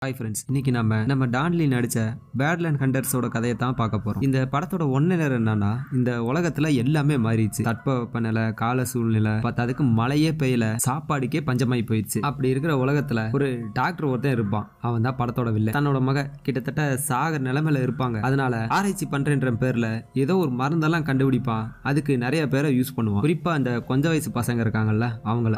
Hi friends, இன்னைக்கு நம்ம டான்லி நடிச்ச பேட்லேண்ட் ஹண்டர்ஸோட கதையை தான் பார்க்க போறோம். இந்த படத்தோட ஒன்னினர் என்னன்னா, இந்த உலகத்துல எல்லாமே மாறிடுச்சு. தட்பவெப்பநிலை, கால சூழ்நிலை, அதுக்கு மழையே பெய்யல, சாப்பாடுக்கே பஞ்சமாயி போயிடுச்சு. அப்படி இருக்கிற உலகத்துல ஒரு டாக்டர் ஒருத்தன் இருப்பான். அவன் தான் படத்தோட வில்லன். தன்னோட மக கிட்டத்தட்ட சாகர நிலைமையில இருப்பாங்க. அதனால ஆராய்ச்சி பண்றேன்ற பேர்ல ஏதோ ஒரு மருந்தெல்லாம் கண்டுபிடிப்பான். அதுக்கு நிறைய பேரை யூஸ் பண்ணுவான். குறிப்பா அந்த கொஞ்ச வயசு பசங்க இருக்காங்கல்ல,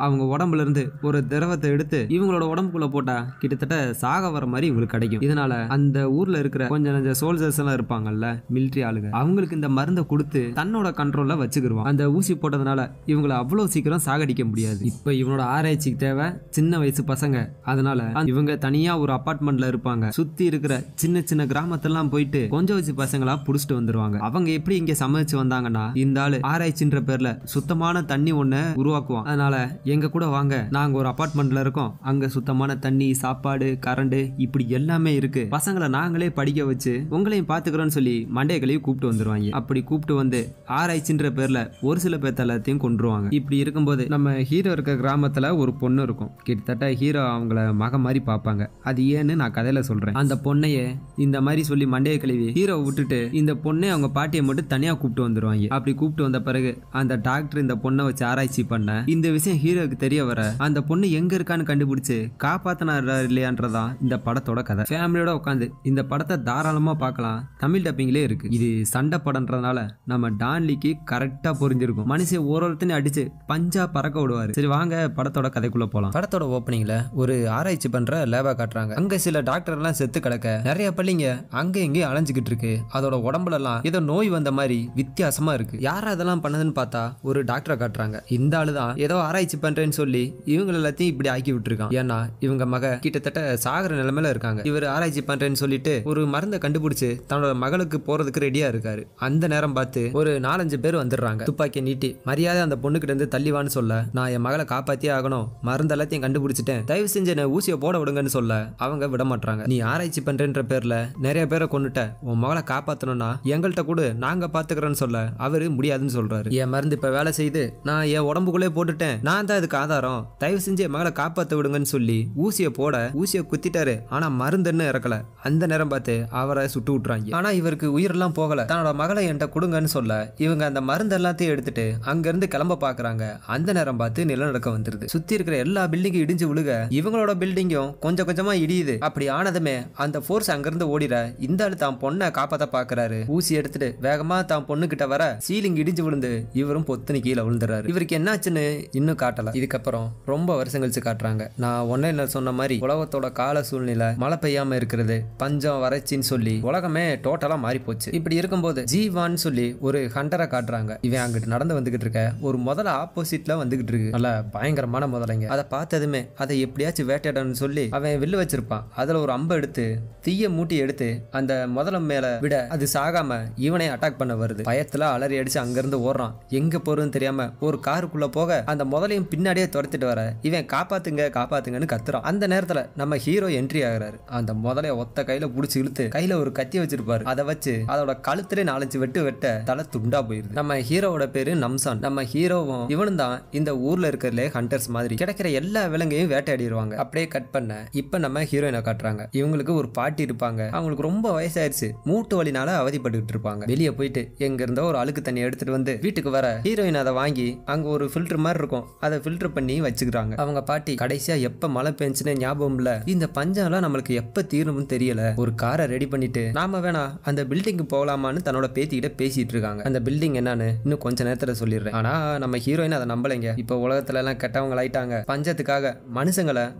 அவங்க உடம்புல இருந்து ஒரு திரவத்தை எடுத்து இவங்களோட உடம்புக்குள்ள போட்டா கிட்டத்தட்ட சாக வர மாதிரி இவங்களுக்கு கிடைக்கும். இதனால அந்த ஊர்ல இருக்கிற கொஞ்சம் சோல்ஜர்ஸ் எல்லாம் இருப்பாங்கல்ல, மிலிட்டரி ஆளுங்க, அவங்களுக்கு இந்த மருந்தை கொடுத்து தன்னோட கண்ட்ரோல்ல வச்சுக்கிடுவான். அந்த ஊசி போட்டதுனால இவங்களை அவ்வளவு சீக்கிரம் சாகடிக்க முடியாது. இப்ப இவனோட ஆராய்ச்சிக்கு தேவை சின்ன வயசு பசங்க. அதனால இவங்க தனியா ஒரு அபார்ட்மெண்ட்ல இருப்பாங்க. சுத்தி இருக்கிற சின்ன சின்ன கிராமத்தெல்லாம் போயிட்டு கொஞ்சம் வயசு பசங்களா புடிச்சிட்டு வந்துருவாங்க. அவங்க எப்படி இங்க சமைச்சு வந்தாங்கன்னா, இந்த ஆளு ஆராய்ச்சின்ற பேர்ல சுத்தமான தண்ணி ஒண்ணு உருவாக்குவான். அதனால எங்க கூட வாங்க, நாங்க ஒரு அபார்ட்மெண்ட்ல இருக்கோம், அங்க சுத்தமான தண்ணி, சாப்பாடு, கரண்ட், இப்படி எல்லாமே இருக்கு. பசங்களை நாங்களே படிக்க வச்சு உங்களையும் பாத்துக்கிறோம்னு சொல்லி மண்டைகளையும் கூப்பிட்டு வந்துருவாங்க. அப்படி கூப்பிட்டு வந்து ஆராய்ச்சின்ற பேர்ல ஒரு சில பேர்த்த எல்லாத்தையும் கொன்றுவாங்க. இப்படி இருக்கும்போது நம்ம ஹீரோ இருக்க கிராமத்துல ஒரு பொண்ணு இருக்கும். கிட்டத்தட்ட ஹீரோ அவங்கள மக மாதிரி பார்ப்பாங்க. அது ஏன்னு நான் கதையில சொல்றேன். அந்த பொண்ணையே இந்த மாதிரி சொல்லி மண்டையை கழுவி ஹீரோ விட்டுட்டு இந்த பொண்ணை அவங்க பாட்டியை மட்டும் தனியா கூப்பிட்டு வந்துருவாங்க. அப்படி கூப்பிட்டு வந்த பிறகு அந்த டாக்டர் இந்த பொண்ணை வச்சு ஆராய்ச்சி பண்ண இந்த விஷயம் ஹீரோக்கு தெரிய வர அந்த பொண்ணு எங்க இருக்கான்னு கண்டுபிடிச்சு காப்பாத்தினாரா இல்லையான்றதான் இந்த படத்தோட கதை. ஃபேமிலியோட உட்காந்து இந்த படத்தை தாராளமா பார்க்கலாம். தமிழ் டப்பிங்லே இருக்கு. இது சண்டை படம்ன்றதுனால நம்ம டான்லிக்கு கரெக்டா புரிஞ்சிருக்கும். மனுஷன் ஒருத்தனையும் அடிச்சு பஞ்சா பறக்க விடுவாரு. சரி வாங்க படத்தோட கதைக்குள்ள போலாம். படத்தோட ஓப்பனிங்ல ஒரு ஆராய்ச்சி பண்ற லேபா காட்டுறாங்க. அங்க சில டாக்டர் எல்லாம் செத்து கிடக்க, நிறைய பள்ளிங்க அங்க இங்கேயும் அலைஞ்சுக்கிட்டு இருக்கு. அதோட உடம்புல எல்லாம் ஏதோ நோய் வந்த மாதிரி வித்தியாசமா இருக்கு. யாரா அதெல்லாம் பண்ணதுன்னு பார்த்தா ஒரு டாக்டரை காட்டுறாங்க. இந்த ஆளுதான் ஏதோ ஆராய்ச்சி பண்றேன்னு சொல்லி இவங்க எல்லாத்தையும் இப்படி ஆக்கி விட்டுருக்கான். ஏன்னா இவங்க மக கிட்டத்தட்ட சாகர நிலைமையில இருக்காங்க. இவர் ஆராய்ச்சி பண்றேன்னு சொல்லிட்டு ஒரு மருந்தை கண்டுபிடிச்சு தன்னோட மகளுக்கு போறதுக்கு ரெடியா இருக்காரு. அந்த நேரம் பார்த்து ஒரு 4-5 பேர் வந்துடுறாங்க. துப்பாக்கியை நீட்டி மரியாதை அந்த பொண்ணு கிட்ட இருந்து தள்ளிவான்னு சொல்ல, நான் என் மகளை காப்பாத்தியே ஆகணும், மருந்து எல்லாத்தையும் கண்டுபிடிச்சிட்டேன், தயவு செஞ்சு என்ன ஊசியை போட விடுங்கன்னு சொல்ல அவங்க விட மாட்டாங்க. நீ ஆராய்ச்சி பண்றேன்ற பேர்ல நிறைய பேரை கொண்டுட்ட, உன் மகளை காப்பாத்தணும்னா எங்கள்கிட்ட கூட நாங்க பாத்துக்கிறோன்னு சொல்ல அவரு முடியாதுன்னு சொல்றாரு. என் மருந்து இப்ப வேலை செய்து நான் என் உடம்புக்குள்ளே போட்டுட்டேன், நான் தான் இதுக்கு ஆதாரம், தயவு செஞ்சு என் மகளை காப்பாத்த விடுங்கன்னு சொல்லி ஊசியை போட ஊசியை குத்திட்டாரு. ஆனா மருந்துன்னு இறக்கல. அந்த நேரம் பார்த்து அவரை சுட்டு விட்டுறாங்க. ஆனா இவருக்கு உயிரெல்லாம் போகல. தன்னோட மகளை என்கிட்ட கொடுங்கன்னு சொல்ல இவங்க அந்த மருந்து எல்லாத்தையும் எடுத்துட்டு அங்க இருந்து கிளம்ப பாக்குறாங்க. அந்த நேரம் பார்த்து நிலநடுக்கம் வந்துருது. சுத்தி இருக்கிற எல்லா பில்டிங்கும் இடிஞ்சு விழுக இவங்களோட பில்டிங்கும் கொஞ்சம் கொஞ்சமா இடியுது. அப்படி ஆனதுமே அந்த போர்ஸ் அங்கிருந்து ஓடிட இந்த ஆளு தான் பொண்ணை காப்பாத்த பாக்குறாரு. ஊசி எடுத்துட்டு வேகமா தான் பொண்ணு கிட்ட வர சீலிங் இடிஞ்சு விழுந்து இவரும் பொத்துனு கீழே விழுந்துறாரு. இவருக்கு என்னாச்சுன்னு இன்னும் காட்டல. இதுக்கப்புறம் ரொம்ப வருஷம் கழிச்சு காட்டுறாங்க. நான் ஒன்னே சொன்ன மாதிரி உலகத்தோட கால சூழ்நிலை, மழை பெய்யாம இருக்கிறது, பஞ்சம், வறட்சின்னு சொல்லி உலகமே டோட்டலா மாறி போச்சு. இப்படி இருக்கும்போது ஜீவான்னு சொல்லி ஒரு ஹண்டரை காட்டுறாங்க. இவன் அங்கிட்டு நடந்து வந்துகிட்டு இருக்க ஒரு முதல்ல ஆப்போசிட்ல வந்துகிட்டு இருக்கு. நல்ல பயங்கரமான முதலைங்க. அதை பார்த்ததுமே அதை எப்படியாச்சும் வேட்டையாடணும்னு சொல்லி அவன் வில்லு வச்சிருப்பான். அதுல ஒரு அம்பை எடுத்து தீய மூட்டி எடுத்து அந்த முதலம் மேல விட அது சாகாம இவனை அட்டாக் பண்ண வருது. பயத்துல அலறி அடிச்சு அங்கிருந்து ஓடுறான். எங்க போறதுன்னு தெரியாம ஒரு காருக்குள்ள போக அந்த முதலையும் பின்னாடியே துரத்திட்டு வர இவன் காப்பாத்துங்க காப்பாத்துங்கன்னு கத்துறான். அந்த நேரத்துல நம்ம ஹீரோ என்ட்ரி ஆகுறாரு. அந்த முதலைய ஒத்த கையில புடிச்சு இழுத்து கையில ஒரு கத்தி வச்சிருப்பாரு. அதை வச்சு அதோட கழுத்துல 4 வெட்ட தலை துண்டா போயிருது. நம்ம ஹீரோவோட பேரு நம்சான். நம்ம ஹீரோவும் இவனும் தான் இந்த ஊர்ல இருக்கிற ஹண்டர்ஸ் மாதிரி கிடைக்கிற எல்லா விலங்கையும் வேட்டையாடிடுவாங்க. அப்படியே கட் பண்ண இப்ப நம்ம ஹீரோயினை காட்டுறாங்க. இவங்களுக்கு ஒரு பாட்டி இருப்பாங்க. அவங்களுக்கு ரொம்ப வயசாயிருச்சு. மூட்டு வலினால அவதிப்பட்டு இருப்பாங்க. வெளியே போயிட்டு எங்க இருந்தோ ஒரு அழுக்கு தண்ணி எடுத்துட்டு வந்து வீட்டுக்கு வர ஹீரோயின் அதை வாங்கி அங்க ஒரு ஃபில்டர் மாதிரி இருக்கும், அதை ஃபில்டர் பண்ணி வச்சுக்கிறாங்க. அவங்க பாட்டி கடைசியா எப்ப மழை பெஞ்சுன்னு ஞாபகம் இல்ல, இந்த பஞ்சம்லாம் நம்மளுக்கு எப்ப தீரணும்னு தெரியல, ஒரு காரை ரெடி பண்ணிட்டு நாம வேணா அந்த பில்டிங்கு போகலாமான்னு தன்னோட பேத்திக்கிட்ட பேசிட்டு இருக்காங்க. அந்த பில்டிங் என்னன்னு இன்னும் கொஞ்ச நேரத்துல சொல்லிடுறேன். ஆனா நம்ம ஹீரோயின் அதை நம்பலைங்க. இப்ப உலகத்துல எல்லாம் கெட்டவங்க ஆயிட்டாங்க. பஞ்சத்துக்காக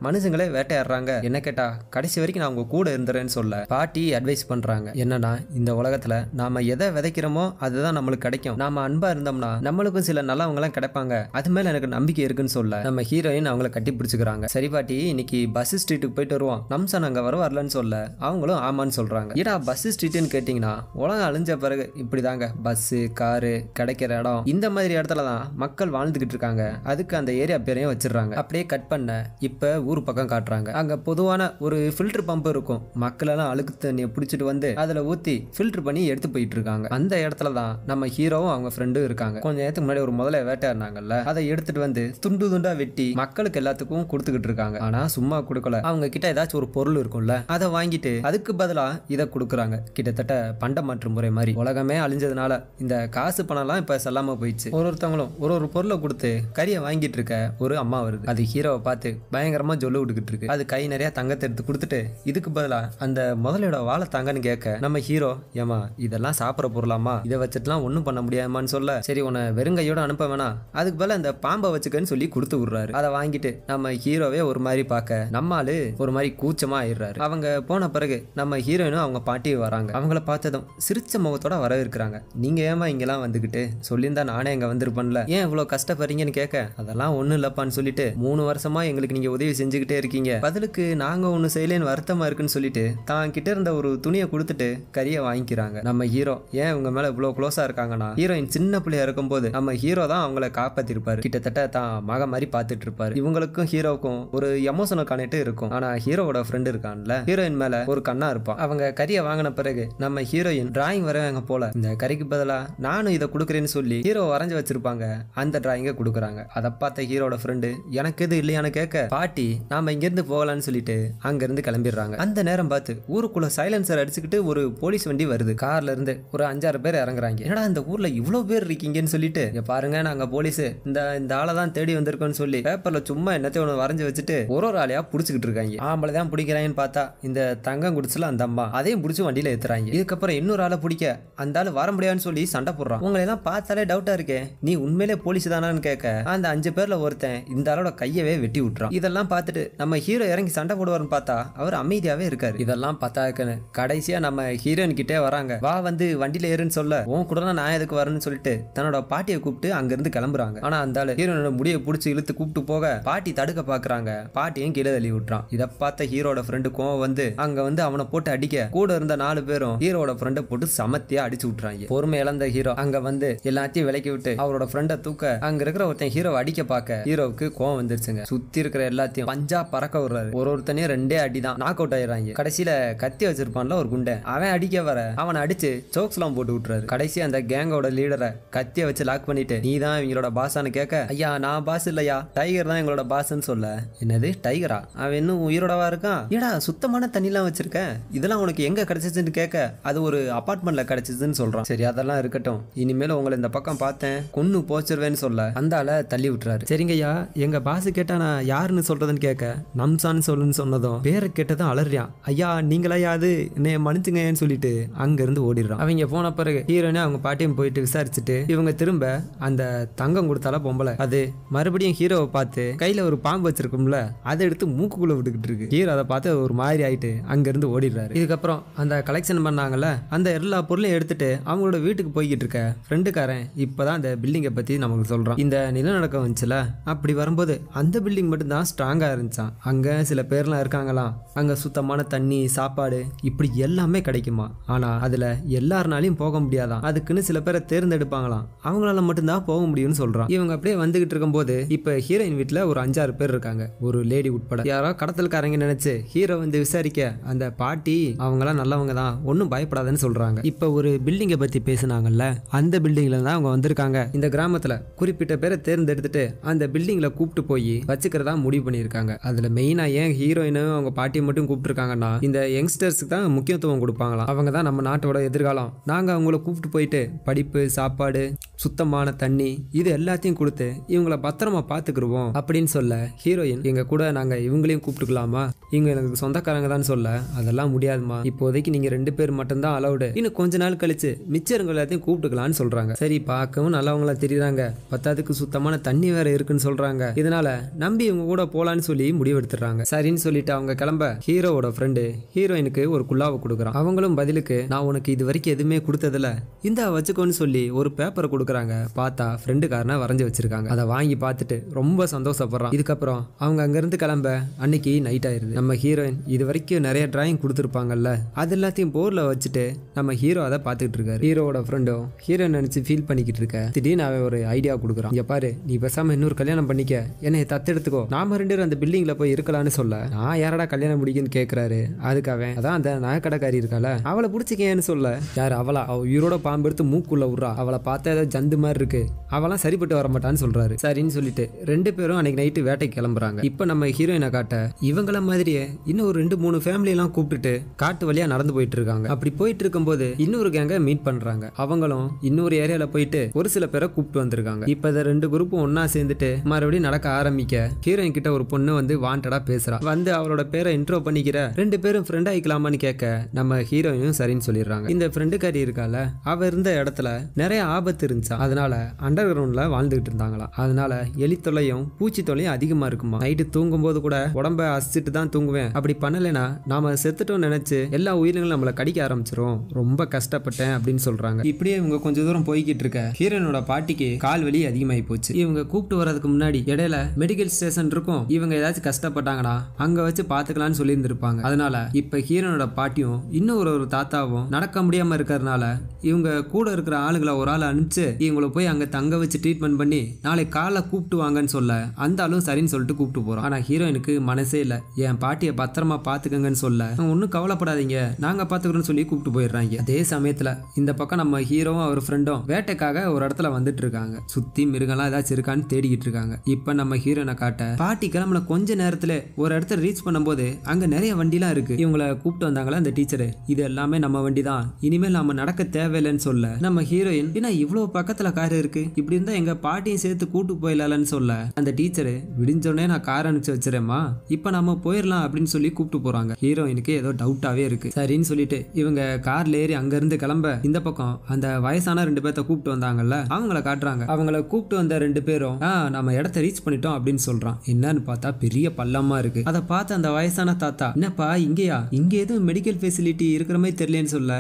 மனுஷங்களே வேட்டையாடுறாங்க. என்ன கேட்டா கடைசி வரைக்கும் நான் உங்க கூட இருந்துறேன்னு சொல்ல பாட்டி அட்வைஸ் பண்றாங்க. என்னன்னா இந்த உலகத்துல நாம எதை விதைக்கிறோமோ அதுதான் நம்மளுக்கு கிடைக்கும். நாம அன்பா இருந்தோம்னா நம்மளுக்கும் சில நல்லவங்க எல்லாம் கிடைப்பாங்க. அது மேல எனக்கு நம்பிக்கை இருக்குன்னு சொல்ல நம்ம ஹீரோயின் அவங்களை கட்டி பிடிச்சுக்கிறாங்க. சரி பாட்டி, இன்னைக்கு பஸ் ஸ்ட்ரீட்டுக்கு போயிட்டு வருவோம், நம்சான் அங்க வரலன்னு சொல்ல அவங்களும் ஆமான்னு சொல்றாங்க. ஏடா பஸ் ஸ்ட்ரீட்னு கேட்டீங்கன்னா உலகம் அழிஞ்ச பிறகு இப்படிதாங்க பஸ், காரு கிடைக்கிற இடம், இந்த மாதிரி இடத்துல தான் மக்கள் வாழ்ந்துகிட்டு இருக்காங்க. அதுக்கு அந்த ஏரியா பேரையும் வச்சிடறாங்க. அப்படியே கட் பண்ண இப்ப ஊர் பக்கம் காட்டுறாங்க. அங்க பொதுவான ஒரு ஃபில்டர் பம்ப் இருக்கும். மக்கள் எல்லாம் அழுக்கு தண்ணியை பிடிச்சிட்டு வந்து அதுல ஊத்தி ஃபில்டர் பண்ணி எடுத்து போயிட்டு இருக்காங்க. அந்த இடத்துல தான் நம்ம ஹீரோவும் அவங்க ஃப்ரெண்டும் இருக்காங்க. கொஞ்சம் நேரத்துக்கு முன்னாடி ஒரு முதல்ல வேட்டையாடினாங்கல்ல, அதை எடுத்துட்டு வந்து துண்டு துண்டா வெட்டி மக்களுக்கு எல்லாத்துக்கும் கொடுத்துக்கிட்டு இருக்காங்க. ஆனா சும்மா கொடுக்கல, அவங்க கிட்ட ஏதாச்சும் ஏதாச்சும் ஒரு பொருள் இருக்கும்ல, அதை வாங்கிட்டு அதுக்கு பதிலா இதை கொடுக்குறாங்க. கிட்டத்தட்ட பண்ட மாற்று முறை மாதிரி. உலகமே அழிஞ்சதுனால இந்த காசு பணம்லாம் இப்ப செல்லாம போயிடுச்சு. ஒருத்தவங்களும் ஒரு பொருளை கொடுத்து கறியை வாங்கிட்டு இருக்க ஒரு அம்மா வருது. அது ஹீரோவை பார்த்து பயங்கரமா ஜொல்லு விட்டுக்கிட்டு இருக்கு. அது கை நிறைய தங்கத்தை எடுத்து கொடுத்துட்டு இதுக்கு பதிலா அந்த முதலோட வாழை தாங்கன்னு கேட்க நம்ம ஹீரோ, ஏமா இதெல்லாம் சாப்பிட்ற பொருளாமா, இதை வச்சுட்டுலாம் ஒன்றும் பண்ண முடியாமான்னு சொல்ல, சரி உன்னை வெறுங்கையோட அனுப்ப வேணா, அதுக்கு பதிலா அந்த பாம்பை வச்சுக்கன்னு சொல்லி கொடுத்து விடுறாரு. அதை வாங்கிட்டு நம்ம ஹீரோவே ஒரு மாதிரி பார்க்க நம்மாலு ஒரு மாதிரி கூச்சமா ஆயிடுறாரு. அவங்க போன பிறகு நம்ம ஹீரோயினும் அவங்க பாட்டியும் வராங்க. அவங்கள பார்த்ததும் சிரிச்ச முகத்தோட வரவேற்கிறாங்க. நீங்க ஏமா இங்கெல்லாம் வந்துகிட்டு, சொல்லியிருந்தா நானே இங்க வந்திருப்பேன்ல, ஏன் இவ்வளவு கஷ்டப்படுறீங்கன்னு கேட்க, அதெல்லாம் ஒண்ணும் இல்லப்பான்னு சொல்லிட்டு 3 வருஷமா எங்களுக்கு நீங்க உதவி செஞ்சுக்கிட்டே இருக்கீங்க, பதிலுக்கு நாங்க ஒண்ணு செய்யலன்னு வருத்தமா இருக்குன்னு சொல்லிட்டு தான் கிட்ட இருந்த ஒரு துணியை கொடுத்துட்டு கறியை வாங்கிக்கிறாங்க. நம்ம ஹீரோ ஏன் இவங்க மேல இவ்வளவு க்ளோஸா இருக்காங்கன்னா, ஹீரோயின் சின்ன பிள்ளையா இருக்கும் போது நம்ம ஹீரோ தான் அவங்கள காப்பாத்திருப்பாரு. கிட்டத்தட்ட தான் மக மாதிரி பார்த்துட்டு இருப்பாரு. இவங்களுக்கும் ஹீரோவுக்கும் ஒரு எமோஷனல் கனெக்ட் இருக்கும். ஆனா ஹீரோவோட ஃப்ரெண்ட் இருக்கான்ல, ஹீரோயின் மேல ஒரு கண்ணா இருப்பான். அவங்க கறியை வாங்கின பிறகு நம்ம ஹீரோயின் டிராயிங் வரைவாங்க போல, இந்த கறிக்கு பதிலா நானும் இதை கொடுக்குறேன்னு சொல்லி ஹீரோ வரைஞ்சு வச்சிருப்பாங்க. அந்த டிராயிங்கை கொடுக்குறாங்க. அதை பார்த்த ஹீரோட ஃப்ரெண்டு எனக்கு எது இல்லையான்னு கேட்க, பாட்டி நாம இங்க இருந்து போகலான்னு சொல்லிட்டு அங்க இருந்து கிளம்பிடுறாங்க. அந்த நேரம் பார்த்து ஊருக்குள்ள சைலன்சர் அடிச்சுக்கிட்டு ஒரு போலீஸ் வண்டி வருது. கார்ல இருந்து ஒரு 5-6 பேர் இறங்குறாங்க. என்னடா இந்த ஊர்ல இவ்வளவு பேர் இருக்கீங்கன்னு சொல்லிட்டு, பாருங்க நாங்க போலீஸ் இந்த ஆளை தான் தேடி வந்திருக்கோம்னு சொல்லி பேப்பர்ல சும்மா என்னத்தையும் ஒன்று வரைஞ்சு வச்சுட்டு ஒரு ஆளையா புடிச்சுக்கிட்டு இருக்காங்க. ஆம்பளை தான் பிடிக்கிறாங்கன்னு பார்த்தா இந்த தங்கம் குடிச்சுல அந்த அம்மா அதையும் பிடிச்சி வண்டியில ஏத்துறாங்க. இதுக்கப்புறம் இன்னொரு ஆளை பிடிக்க அந்த ஆளு வர முடியாதுன்னு சொல்லி சண்டை போடுறான். உங்களை எல்லாம் பார்த்தாலே டவுட்டா இருக்கே, நீ உண்மையிலே போலீஸ் தானான்னு கேட்க அந்த 5 பேர்ல ஒருத்தன் இந்த ஆளோட கையவே வெட்டி விட்டுறான். இதெல்லாம் பார்த்துட்டு நம்ம ஹீரோ இறங்கி சண்டை போடுவார்னு பார்த்தா அவர் அமைதியாவே இருக்காரு. இதெல்லாம் பார்த்தாக்கன்னு கடைசியா நம்ம ஹீரோயின் கிட்டே வராங்க. வா வந்து வண்டியில ஏறுன்னு சொல்ல, உன் கூட நான் எதுக்கு வரேன்னு சொல்லிட்டு தன்னோட பாட்டியை கூப்பிட்டு அங்க இருந்து கிளம்புறாங்க. ஆனா அந்த ஆளு ஹீரோனோட முடியை பிடிச்சி இழுத்து கூப்பிட்டு போக பாட்டி தடுக்க பாக்குறாங்க. பாட்டியும் கீழே தள்ளி விட்டுறான். இதை பார்த்த ஹீரோட ஃப்ரெண்டு கோவம் வந்து அங்க வந்து அவனை போட்டு அடிக்க, கூட இருந்த 4 பேரும் ஹீரோட ஃப்ரெண்டை போட்டு சமத்தியா அடிச்சு விட்டுறாங்க. பொறுமை இழந்த ஹீரோ அங்க வந்து எல்லாத்தையும் விலக்கி விட்டு அவரோட ஃப்ரெண்டை தூக்க அங்க இருக்கிற ஒருத்தன் ஹீரோவை அடிக்க பார்க்க ஹீரோவுக்கு கோவம் வந்துருச்சுங்க. சுத்தி இருக்கிற எல்லாத்தையும் பஞ்சா பறக்க விடுறாரு. ஒருத்தனையும் 2 அடி தான் நாக் அவுட் ஆயிடுறாங்க. கடைசியில கத்தி வச்சிருப்பான்ல ஒரு குண்டை, அவன் அடிக்க வர அவனை அடிச்சு சோக்ஸ் எல்லாம் போட்டு விட்டுறாரு. கடைசி அந்த கேங்கோட லீடரை கத்திய வச்சு லாக் பண்ணிட்டு, நீ தான் இவங்களோட பாஸான்னு கேட்க, ஐயா நான் பாஸ் இல்லையா, டைகர் தான் எங்களோட பாஸ்ன்னு சொல்ல, என்னது டைகரா, அவன் இன்னும் உயிரோடவா இருக்கான், ஏடா சுத்தமான தண்ணிலாம் வச்சிருக்க, இதெல்லாம் உனக்கு எங்க கிடைச்சிச்சுன்னு கேட்க, அது ஒரு அபார்ட்மெண்ட்ல கிடைச்சிச்சுன்னு சொல்றான். சரி அதெல்லாம் இருக்கட்டும், இனிமேல் உங்களை இந்த பக்கம் பார்த்தேன் கொன்னு போச்சிருவேன்னு சொல்ல அந்த ஆளை தள்ளி விட்டுறாரு. சரிங்கய்யா எங்க பாஸ் கேட்டா நான் யாருன்னு சொல்றதுன்னு கேட்க, நம்சான்னு சொல்லுன்னு சொன்னதும் பேரை கேட்டதும் அலறியான். ஐயா நீங்களா யாது என்னைய மன்னிச்சுங்கன்னு சொல்லிட்டு அங்க இருந்து ஓடிடுறான். அவங்க போன பிறகு ஹீரோனே அவங்க பாட்டியும் போயிட்டு விசாரிச்சுட்டு இவங்க திரும்ப அந்த தங்கம் கொடுத்தால பொம்பளை அது மறுபடியும் ஹீரோவை பார்த்து கையில ஒரு பாம்பு வச்சிருக்கும்ல அதை எடுத்து மூக்குக்குள்ள விட்டுக்கிட்டு இருக்கு. ஹீரோ அதை பார்த்து ஒரு மாதிரி ஆயிட்டு அங்க இருந்து ஓடிடுறாரு. இதுக்கப்புறம் அந்த கலெக்ஷன் பண்ணாங்கல்ல அந்த எல்லா பொருளையும் எடுத்துட்டு அவங்களோட வீட்டுக்கு போய்கிட்டு இருக்க ஃப்ரெண்டுக்காரன் இப்பதான் அந்த பில்டிங்கை பத்தி நமக்கு சொல்றான். இந்த நிலநடுக்கம் வந்துச்சுல, அப்படி வரும்போது அந்த பில்டிங் மட்டும் தான் ஸ்ட்ராங்கா இருந்துச்சான். அங்க சில பேர்லாம் இருக்காங்களாம், அங்க சுத்தமான தண்ணி சாப்பாடு இப்படி எல்லாமே கிடைக்குமா, ஆனா அதுல எல்லாருனாலையும் போக முடியாதான், அதுக்குன்னு சில பேரை தேர்ந்தெடுப்பாங்களாம், அவங்களால மட்டும்தான் போக முடியும்னு சொல்றான். இவங்க அப்படியே வந்துகிட்டு இருக்கும் போது இப்ப ஹீரோயின் வீட்டுல ஒரு 5-6 பேர் இருக்காங்க, ஒரு லேடி உட்பட. யாரோ கடத்தல்காரங்க நினைச்சு ஹீரோ வந்து விசாரிக்க அந்த பாட்டி அவங்களாம் நல்லவங்க தான் ஒன்னும் பயப்படாதுன்னு சொல்றாங்க. இப்ப ஒரு பில்டிங்கை பத்தி பேசினாங்கல்ல, அந்த பில்டிங்ல தான் அவங்க வந்திருக்காங்க. இந்த கிராமத்துல குறிப்பிட்ட பேரை தேர்ந்தெடுத்துட்டு அந்த பில்டிங்ல கூப்பிட்டு போய் வச்சுக்கிறதா முடிவு பண்ணிருக்காங்க. அதுல மெயினா ஏன் ஹீரோயினும் அவங்க பாட்டியை மட்டும் கூப்பிட்டு இருக்காங்கன்னா, இந்த யங்ஸ்டர்ஸ்க்கு தான் முக்கியத்துவம் கொடுப்பாங்களாம். அவங்க தான் நம்ம நாட்டோட எதிர்காலம். நாங்க அவங்கள கூப்பிட்டு போயிட்டு படிப்பு சாப்பாடு சுத்தமான தண்ணி இது எல்லாத்தையும் கொடுத்து இவங்களை பத்திரமா பாத்துக்கிடுவோம் அப்படின்னு சொல்ல, ஹீரோயின் எங்க கூட நாங்க இவங்களையும் கூப்பிட்டுக்கலாமா, இவங்க எனக்கு சொந்தக்காரங்க தான் சொல்ல, அதெல்லாம் முடியாதுமா, இப்போதைக்கு நீங்க 2 பேர் மட்டும் தான் அலவுடு, இன்னும் கொஞ்ச நாள் கழிச்சு மிச்சவங்க எல்லாத்தையும் கூப்பிட்டுக்கலாம்னு சொல்றாங்க. சரி பார்க்கவும் நல்லவங்களா தெரியுறாங்க, பத்தாதுக்கு சுத்தமான தண்ணி வேற இருக்குன்னு சொல்றாங்க, இதனால நம்பி இவங்க கூட போலான்னு சொல்லி முடிவெடுத்துறாங்க. சரின்னு சொல்லிட்டு அவங்க கிளம்ப ஹீரோவோட ஃப்ரெண்டு ஹீரோயினுக்கு ஒரு குல்லாவை கொடுக்குறான். அவங்களும் பதிலுக்கு நான் உனக்கு இது வரைக்கும் எதுவுமே கொடுத்ததில்ல இந்த வச்சுக்கோன்னு சொல்லி ஒரு பேப்பரை கொடுக்குறாங்க. பார்த்தா ஃப்ரெண்டுக்காரனை வரைஞ்சி வச்சிருக்காங்க. அதை வாங்கி பார்த்துட்டு ரொம்ப சந்தோஷப்படுறான். இதுக்கப்புறம் அவங்க அங்கிருந்து கிளம்ப அன்னைக்கு நைட் ஆயிருது. நம்ம ஹீரோயின் இது வரைக்கும் நிறைய டிராயிங் கொடுத்துருப்பாங்கல்ல, அது எல்லாத்தையும் போர்ல வச்சுட்டு நம்ம ஹீரோ அதை பார்த்துட்டு இருக்காரு. ஹீரோவோட ஃப்ரெண்டும் ஹீரோயின் நினைச்சு ஃபீல் பண்ணிக்கிட்டு இருக்க, திடீர்னு அவன் ஒரு ஐடியா கொடுக்குறான். இங்க பாரு, நீ பேசாம இன்னொரு கல்யாணம் பண்ணிக்க, என்னை தத்தெடுத்துக்கோ, நாம 2 பேரும் அந்த பில்டிங்ல போய் இருக்கலாம்னு சொல்ல, நான் யாரடா கல்யாணம் முடிக்குன்னு கேட்கிறாரு. அதுக்காக அதான் அந்த நகைக்கடைக்காரி இருக்கால அவளை பிடிச்சிக்கேன்னு சொல்ல, யார் அவளா, அவ உயிரோட பாம்பு எடுத்து மூக்குள்ள விடுறா, அவளை பார்த்தா ஏதோ ஜந்து மாதிரி இருக்கு, அவெல்லாம் சரிப்பட்டு வர மாட்டான்னு சொல்றாரு. சரின்னு சொல்லிட்டு 2 பேரும் அன்னைக்கு நைட்டு வேட்டைக்கு கிளம்புறாங்க. இப்ப நம்ம ஹீரோயினை காட்ட இவங்கள மாதிரி மாதிரியே இன்னும் ஒரு 2-3 ஃபேமிலி எல்லாம் கூப்பிட்டுட்டு காட்டு வழியா நடந்து போயிட்டு இருக்காங்க. அப்படி போயிட்டு இருக்கும்போது இன்னொரு கேங்க மீட் பண்றாங்க. அவங்களும் இன்னொரு ஏரியால போயிட்டு ஒரு சில பேரை கூப்பிட்டு வந்திருக்காங்க. இப்ப இந்த 2 குரூப்பும் ஒன்னா சேர்ந்துட்டு மறுபடியும் நடக்க ஆரம்பிக்க ஹீரோயின் கிட்ட ஒரு பொண்ணு வந்து வாண்டடா பேசுறா. வந்து அவளோட பேரை இன்ட்ரோ பண்ணிக்கிற 2 பேரும் ஃப்ரெண்ட் ஆயிக்கலாமான்னு கேட்க நம்ம ஹீரோயினும் சரின்னு சொல்லிடுறாங்க. இந்த ஃப்ரெண்டுக்காரி இருக்கால, அவ இருந்த இடத்துல நிறைய ஆபத்து இருந்துச்சா, அதனால அண்டர் கிரவுண்ட்ல வாழ்ந்துகிட்டு இருந்தாங்களா. அதனால எலி தொல்லையும் பூச்சி தொல்லையும் அதிகமா இருக்குமா. நைட்டு தூங்கும் போது கூட உடம்ப அசிச்சுட்டு தான் தூங்குவேன். அப்படி பண்ணலைன்னா நாம செத்துட்டோம் நினைச்சு எல்லா உயிரினங்களும் நம்மள கடிக்க ஆரம்பிச்சிரும். ரொம்ப கஷ்டப்பட்டேன் அப்படின்னு சொல்றாங்க. இப்படியே இவங்க கொஞ்ச தூரம் போய்கிட்டு இருக்க ஹீரோயினோட பாட்டிக்கு கால் வலி அதிகமாயி போச்சு. இவங்க கூப்பிட்டு வரதுக்கு முன்னாடி இடையில மெடிக்கல் ஸ்டேஷன் இருக்கும், இவங்க ஏதாச்சும் கஷ்டப்பட்டாங்கன்னா அங்க வச்சு பாத்துக்கலாம்னு சொல்லி இருந்திருப்பாங்க. அதனால இப்ப ஹீரோனோட பாட்டியும் இன்னும் ஒரு தாத்தாவும் நடக்க முடியாம இருக்கிறதுனால இவங்க கூட இருக்கிற ஆளுகளை ஒரு ஆள் அனுப்பிச்சு இவங்களை போய் அங்க தங்க வச்சு ட்ரீட்மெண்ட் பண்ணி நாளை காலை கூப்பிட்டு வாங்கன்னு சொல்ல அந்த ஆளும் சரின்னு சொல்லிட்டு கூப்பிட்டு போறோம். ஆனா ஹீரோயினுக்கு மனசே இல்ல. என் பாட்டியை பத்திரமா பாத்துக்கங்கன்னு சொல்ல ஒன்னும் கவலைப்படாதீங்க நாங்க பாத்துக்கிறோம்னு சொல்லி கூப்பிட்டு போயிடுறாங்க. அதே சமயத்துல இந்த பக்கம் நம்ம ஹீரோவும் அவர் ஃப்ரெண்டும் வேட்டைக்காக ஒரு இடத்துல வந்துட்டு இருக்காங்க. சுத்தி மிருகம்லாம் ஏதாச்சும் இருக்கான்னு தேடிக்கிட்டு இருக்காங்க. இப்ப நம்ம ஹீரோனை காட்ட பாட்டி கிளம்புன கொஞ்ச நேரத்துல ஒரு இடத்துல ரீச் பண்ணும்போது அங்க நிறைய வண்டிலாம் இருக்கு. இவங்களை கூப்பிட்டு வந்தாங்களா அந்த டீச்சரு, இது எல்லாமே நம்ம வண்டி தான், இனிமேல் நாம நடக்க தேவையில்லைன்னு சொல்ல நம்ம ஹீரோயின் ஏன்னா இவ்வளவு பக்கத்துல கார் இருக்கு, இப்படி இருந்தா எங்க பாட்டியும் சேர்த்து கூட்டு போயிடலான்னு சொல்ல அந்த டீச்சரு விடிஞ்சோடனே நான் கார் அனுப்பிச்சு வச்சிரேம்மா, இப்ப நம்ம போயிடலாம் அப்படின்னு சொல்லி கூப்பிட்டு போறாங்க. ஹீரோயினுக்கு ஏதோ டவுட்டாவே இருக்கு. சரின்னு சொல்லிட்டு இவங்க கார்ல ஏறி அங்க இருந்து கிளம்ப இந்த பக்கம் அந்த வயசான 2 பேர்த்த கூப்பிட்டு வந்தாங்கல்ல அவங்கள காட்டுறாங்க. அவங்கள கூப்பிட்டு வந்த 2 பேரும் நம்ம இடத்த ரீச் பண்ணிட்டோம் அப்படின்னு சொல்றான். என்னன்னு பார்த்தா பெரிய பள்ளமா இருக்கு. அதை பார்த்து அந்த வயசான தாத்தா என்னப்பா இங்கேயா, இங்க எதுவும் மெடிக்கல் ஃபெசிலிட்டி இருக்கிற மாதிரி தெரியலன்னு சொல்ல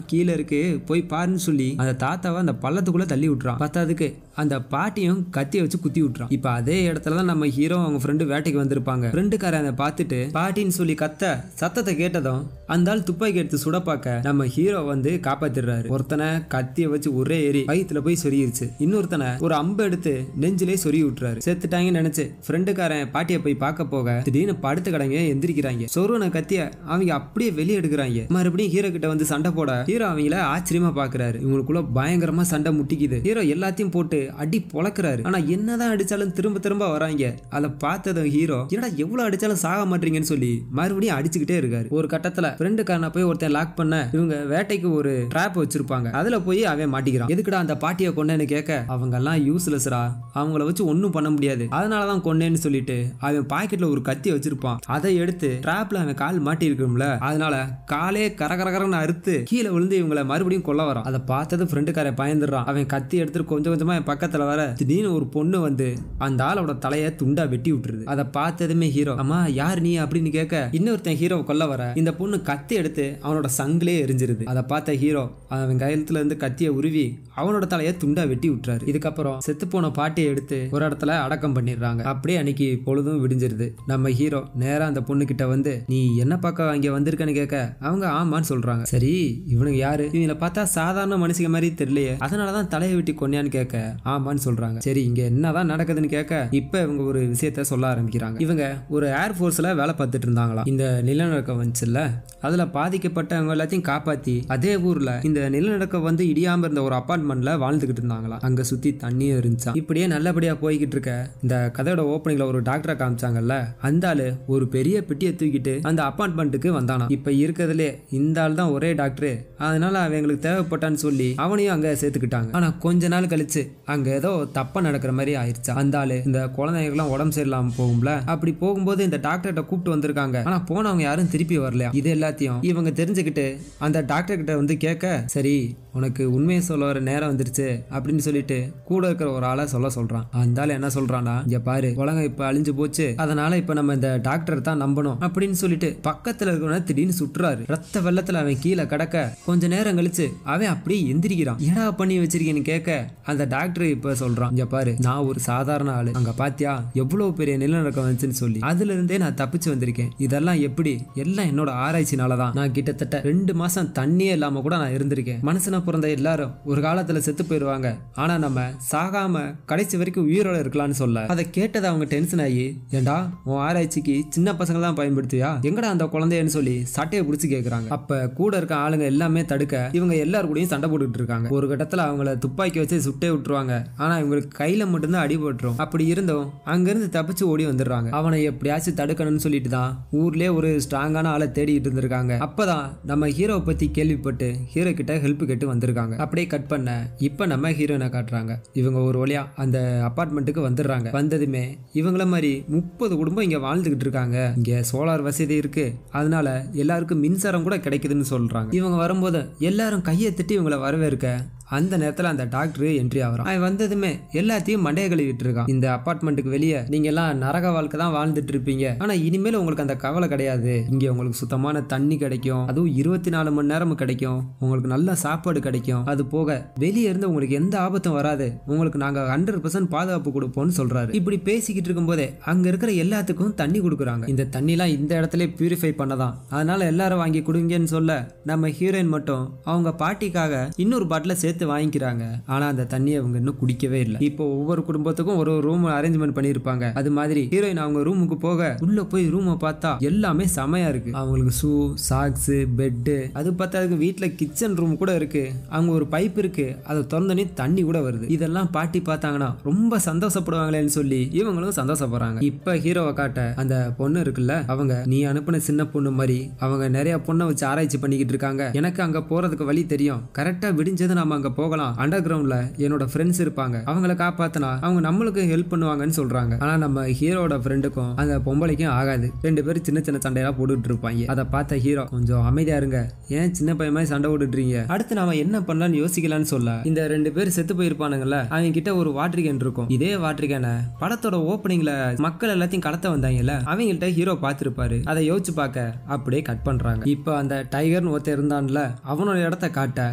கீழே இருக்கு போய் பாருன்னு சொல்லி அந்த தாத்தாவை அந்த பள்ளத்துக்குள்ள தள்ளி விட்டுறான். பத்தாதுக்கு அந்த பாட்டியும் கத்திய வச்சு குத்தி விட்டுறான். இப்ப அதே இடத்துலதான் நம்ம ஹீரோ அவங்க ஃப்ரெண்டு வேட்டைக்கு வந்திருப்பாங்க. ஃப்ரெண்டுக்காரன் அதை பார்த்துட்டு பாட்டின்னு சொல்லி கத்த சத்தத்தை கேட்டதும் அந்த ஆள் துப்பாக்கி எடுத்து சுட பார்க்க நம்ம ஹீரோ வந்து காப்பாத்திடுறாரு. ஒருத்தனை கத்திய வச்சு ஒரே ஏறி வயிற்றுல போய் சொருகிருச்சு, இன்னொருத்தனை ஒரு அம்பு எடுத்து நெஞ்சிலே சொருகி விட்டுறாரு. செத்துட்டாங்கன்னு நினைச்சு ஃப்ரெண்டுக்காரன் பாட்டியை போய் பார்க்க போக திடீர்னு படுத்து கடங்க எந்திரிக்கிறாங்க. சொருவன கத்திய அவங்க அப்படியே வெளியே எடுக்கிறாங்க. மறுபடியும் ஹீரோ கிட்ட வந்து சண்டை போட ஹீரோ அவங்கள ஆச்சரியமா பாக்குறாரு. இவங்களுக்குள்ள பயங்கரமா சண்டை முட்டிக்குது. ஹீரோ எல்லாத்தையும் போட்டு அடி பொளக்குறாரு. ஆனா என்னதான் அடிச்சாலும் திரும்ப திரும்ப வராங்க. அதை பார்த்ததும் ஹீரோ என்னடா எவ்வளவு அடிச்சாலும் சாக மாட்டீங்கன்னு சொல்லி மறுபடியும் அடிச்சுக்கிட்டே இருக்காரு. ஒரு கட்டத்துல ஃப்ரெண்டுக்காரனை போய் ஒருத்தன் லாக் பண்ண இவங்க வேட்டைக்கு ஒரு ட்ராப் வச்சிருப்பாங்க. அதுல போய் அவன் மாட்டிக்கிறான். எதுக்குடா அந்த பாட்டியை கொண்டேன்னு கேட்க அவங்க எல்லாம் யூஸ்லெஸ்ரா, அவங்கள வச்சு ஒன்னும் பண்ண முடியாது, அதனாலதான் கொண்டேன்னு சொல்லிட்டு அவன் பாக்கெட்ல ஒரு கத்தி வச்சிருப்பான். அதை எடுத்து ட்ராப்ல அவன் கால் மாட்டி இருக்கும்ல, அதனால காலே கரகரகரன்னு அறுத்து கீழே விழுந்து இவங்களை மறுபடியும் கொல்ல வரான். அதை பார்த்தது ஃப்ரெண்டுக்காரன் பயந்துடுறான். அவன் கத்தி எடுத்து கொஞ்சம் கொஞ்சமா பக்கத்துல வர திடீர்னு ஒரு பொண்ணு வந்து அந்த ஆளோட தலைய துண்டா வெட்டி விட்டுருது. அதை பார்த்ததுமே ஹீரோ அம்மா யார் நீ அப்படின்னு கேட்க இன்னொருத்தன் ஹீரோ கொல்ல வர இந்த பொண்ணு கத்தி எடுத்து அவனோட சங்கிலே எரிஞ்சிருது. அதை பார்த்த ஹீரோ அவன் கையத்துல இருந்து கத்திய உருவி அவனோட தலைய துண்டா வெட்டி விட்டுறாரு. இதுக்கப்புறம் செத்து போன பாட்டியை எடுத்து ஒரு இடத்துல அடக்கம் பண்ணிடுறாங்க. அப்படியே அன்னைக்கு பொழுதும் விடிஞ்சிருது. நம்ம ஹீரோ நேரா அந்த பொண்ணு கிட்ட வந்து நீ என்ன பார்க்க இங்க வந்திருக்கன்னு கேட்க அவங்க ஆமான்னு சொல்றாங்க. சரி இவனுக்கு யாரு, இவங்களை பார்த்தா சாதாரண மனுஷங்க மாதிரி தெரியலையே, அதனாலதான் தலையை வெட்டி கொன்னியான்னு கேட்க ஆமான்னு சொல்றாங்க. சரி இங்க என்னதான் நடக்குதுன்னு கேட்க இப்ப இவங்க ஒரு விஷயத்த சொல்ல ஆரம்பிக்கிறாங்க. இவங்க ஒரு ஏர்போர்ஸ்ல வேலை பார்த்துட்டு இருந்தாங்களா. இந்த நிலநடுக்கம் வந்துச்சுல்ல, அதுல பாதிக்கப்பட்டவங்க எல்லாத்தையும் காப்பாத்தி அதே ஊர்ல இந்த நிலநடுக்கம் வந்து இடியாம இருந்த ஒரு அபார்ட்மெண்ட்ல வாழ்ந்துகிட்டு இருந்தாங்களா. அங்க சுத்தி தண்ணியும் இருந்துச்சா. இப்படியே நல்லபடியா போய்கிட்டு இருக்க இந்த கதையோட ஓப்பனிங்ல ஒரு டாக்டரை காமிச்சாங்கல்ல, அந்த ஆளு ஒரு பெரிய பெட்டியை தூக்கிட்டு அந்த அபார்ட்மெண்ட்டுக்கு வந்தானா. இப்ப இருக்கிறதுலே இந்த ஆள் தான் ஒரே டாக்டர், அதனால அவங்களுக்கு தேவைப்பட்டான்னு சொல்லி அவனையும் அங்க சேர்த்துக்கிட்டாங்க. ஆனா கொஞ்ச நாள் கழிச்சு அங்க ஏதோ தப்பா நடக்கிற மாதிரி ஆயிடுச்சா. அந்த ஆளு இந்த குழந்தைகளுக்கு உடம்பு சரியில்லாம போகும்ல, அப்படி போகும்போது இந்த டாக்டர்கிட்ட கூப்பிட்டு வந்திருக்காங்க. ஆனா போனவங்க யாரும் திருப்பி வரலையா. இது எல்லாத்தையும் இவங்க தெரிஞ்சுக்கிட்டு அந்த டாக்டர் கிட்ட வந்து கேட்க சரி உனக்கு உண்மையை சொல்ல வர நேரம் வந்துருச்சு அப்படின்னு சொல்லிட்டு கூட இருக்கிற ஒரு ஆளை சொல்றான். அந்த ஆள் என்ன சொல்றான்னா இங்க பாரு உலகம் இப்ப அழிஞ்சு போச்சு, அதனால இப்ப நம்ம இந்த டாக்டர் தான் நம்பணும் அப்படின்னு சொல்லிட்டு பக்கத்துல இருக்கிறவன திடீர்னு சுற்றுறாரு. ரத்த வெள்ளத்துல அவன் கீழே கிடக்க கொஞ்ச நேரம் கழிச்சு அவன் அப்படியே எந்திரிக்கிறான். ஏடா பண்ணி வச்சிருக்கேன்னு கேட்க அந்த டாக்டர் இப்ப சொல்றான் இங்க பாரு நான் ஒரு சாதாரண ஆளு, அங்க பாத்தியா எவ்வளவு பெரிய நிலநடுக்கம் வந்துச்சுன்னு சொல்லி அதுல இருந்தே நான் தப்பிச்சு வந்திருக்கேன், இதெல்லாம் எப்படி எல்லாம் என்னோட ஆராய்ச்சினால பசினாலதான் நான் கிட்டத்தட்ட 2 மாசம் தண்ணியே இல்லாம கூட நான் இருந்திருக்கேன். மனுஷனா பிறந்த எல்லாரும் ஒரு காலத்துல செத்து போயிருவாங்க, ஆனா நம்ம சாகாம கடைசி வரைக்கும் உயிரோட இருக்கலாம்னு சொல்ல அதை கேட்டதை அவங்க டென்ஷன் ஆகி, ஏண்டா உன் ஆராய்ச்சிக்கு சின்ன பசங்க தான் பயன்படுத்தியா, எங்கடா அந்த குழந்தைன்னு சொல்லி சட்டையை பிடிச்சி கேக்குறாங்க. அப்ப கூட இருக்க ஆளுங்க எல்லாமே தடுக்க இவங்க எல்லாரு கூடயும் சண்டை போட்டுட்டு இருக்காங்க. ஒரு கட்டத்துல அவங்கள துப்பாக்கி வச்சு சுட்டே விட்டுருவாங்க. ஆனா இவங்களுக்கு கையில மட்டும்தான் அடிபட்டுரும். அப்படி இருந்தும் அங்கிருந்து தப்பிச்சு ஓடி வந்துடுறாங்க. அவனை எப்படியாச்சும் தடுக்கணும்னு சொல்லிட்டு தான் ஊர்லயே ஒரு ஸ்ட்ராங்கான ஆளை தேடிட்டு இருந்திருக்காங்க. அப்பதான் நம்ம ஹீரோவை பத்தி கேள்விப்பட்டு ஹீரோ கிட்ட ஹெல்ப் கேட்டு வந்திருக்காங்க. அப்படியே கட் பண்ண இப்ப நம்ம ஹீரோனை காட்டுறாங்க. இவங்க ஒரு வழியா அந்த அபார்ட்மெண்ட்டுக்கு வந்துடுறாங்க. வந்ததுமே இவங்கள மாதிரி 30 குடும்பம் இங்க வாழ்ந்துகிட்டு இருக்காங்க. இங்க சோலார் வசதி இருக்கு, அதனால எல்லாருக்கும் மின்சாரம் கூட கிடைக்குதுன்னு சொல்றாங்க. இவங்க வரும்போது எல்லாரும் கையை தட்டி இவங்களை வரவேற்க அந்த நேரத்துல அந்த டாக்டர் என்ட்ரி ஆகிறான். அவன் வந்ததுமே எல்லாத்தையும் மண்டைய கழுவிட்டு இருக்கான். இந்த அபார்ட்மெண்ட்டுக்கு வெளியே நீங்க எல்லாம் நரக வாழ்க்கை தான் வாழ்ந்துட்டு இருப்பீங்க, ஆனா இனிமேல் உங்களுக்கு அந்த கவலை கிடையாது. இங்க உங்களுக்கு சுத்தமான தண்ணி கிடைக்கும், அதுவும் 24 மணி நேரமும் கிடைக்கும். உங்களுக்கு நல்ல சாப்பாடு கிடைக்கும். அது போக வெளியே இருந்து உங்களுக்கு எந்த ஆபத்தும் வராது. உங்களுக்கு நாங்க 100% பாதுகாப்பு கொடுப்போம்னு சொல்றாரு. இப்படி பேசிக்கிட்டு இருக்கும் போதே அங்க இருக்கிற எல்லாத்துக்கும் தண்ணி கொடுக்குறாங்க. இந்த தண்ணி எல்லாம் இந்த இடத்துல பியூரிஃபை பண்ணதான், அதனால எல்லாரும் வாங்கி குடுங்கன்னு சொல்ல நம்ம ஹீரோயின் மட்டும் அவங்க பாட்டிக்காக இன்னொரு பாட்டில சேர்த்து வாங்கிக்கிறாங்க. ஆனா அந்த தண்ணியை அவங்க இன்னும் குடிக்கவே இல்லை. இப்போ ஒவ்வொரு குடும்பத்துக்கும் ஒரு ரூம் அரேஞ்ச்மெண்ட் பண்ணிருப்பாங்க. அது மாதிரி ஹீரோயின் அவங்க ரூமுக்கு போக உள்ள போய் ரூமை பார்த்தா எல்லாமே செமையா இருக்கு. அவங்களுக்கு ஷூ, சாக்ஸ், பெட்டு, அது பார்த்தா வீட்டுல கிச்சன் ரூம் கூட இருக்கு. அவங்க ஒரு பைப் இருக்கு, அதை திறந்தோடனே தண்ணி கூட வருது. இதெல்லாம் பாட்டி பார்த்தாங்கன்னா ரொம்ப சந்தோஷப்படுவாங்களேன்னு சொல்லி இவங்களும் சந்தோஷப்படுறாங்க. இப்ப ஹீரோவை காட்ட அந்த பொண்ணு இருக்குல்ல, அவங்க நீ அனுப்பின சின்ன பொண்ணு மாதிரி அவங்க நிறைய பொண்ணை வச்சு ஆராய்ச்சி பண்ணிக்கிட்டு இருக்காங்க. எனக்கு அங்க போறதுக்கு வழி தெரியும், கரெக்டா விடிஞ்சது நாம அங்க போகலாம். அண்டர் கிரவுண்ட்ல என்னோட ஃப்ரெண்ட்ஸ் இருப்பாங்க, அவங்களை காப்பாத்தினா அவங்க நம்மளுக்கு ஹெல்ப் பண்ணுவாங்கன்னு சொல்றாங்க. ஆனா நம்ம ஹீரோட ஃப்ரெண்டுக்கும் அந்த பொம்பளைக்கும் ஆகாது. 2 பேரும் சின்ன சின்ன சண்டையெல்லாம் போட்டுட்டு இருப்பாங்க. அதை பார்த்த ஹீரோ கொஞ்சம் அமைதியா இருங்க, ஏன் சின்ன பையன் மாதிரி சண்டை போட்டுறீங்க, அடுத்து நாம என்ன பண்ணலாம்னு யோசிக்கலாம்னு சொல்ல இந்த 2 பேர் செத்து போயிருப்பானுங்கல்ல, அவங்க கிட்ட ஒரு வாட்டர் கேன் இருக்கும். இதே வாட்டர் கேனை படத்தோட ஓப்பனிங்ல மக்கள் எல்லாத்தையும் கடத்த வந்தாங்கல்ல, அவங்கள்ட்ட ஹீரோ பார்த்திருப்பாரு. அதை யோசிச்சு பார்க்க அப்படியே கட் பண்றாங்க. இப்ப அந்த டைகர்னு ஒருத்தர் இருந்தான்ல, அவனோட இடத்த காட்ட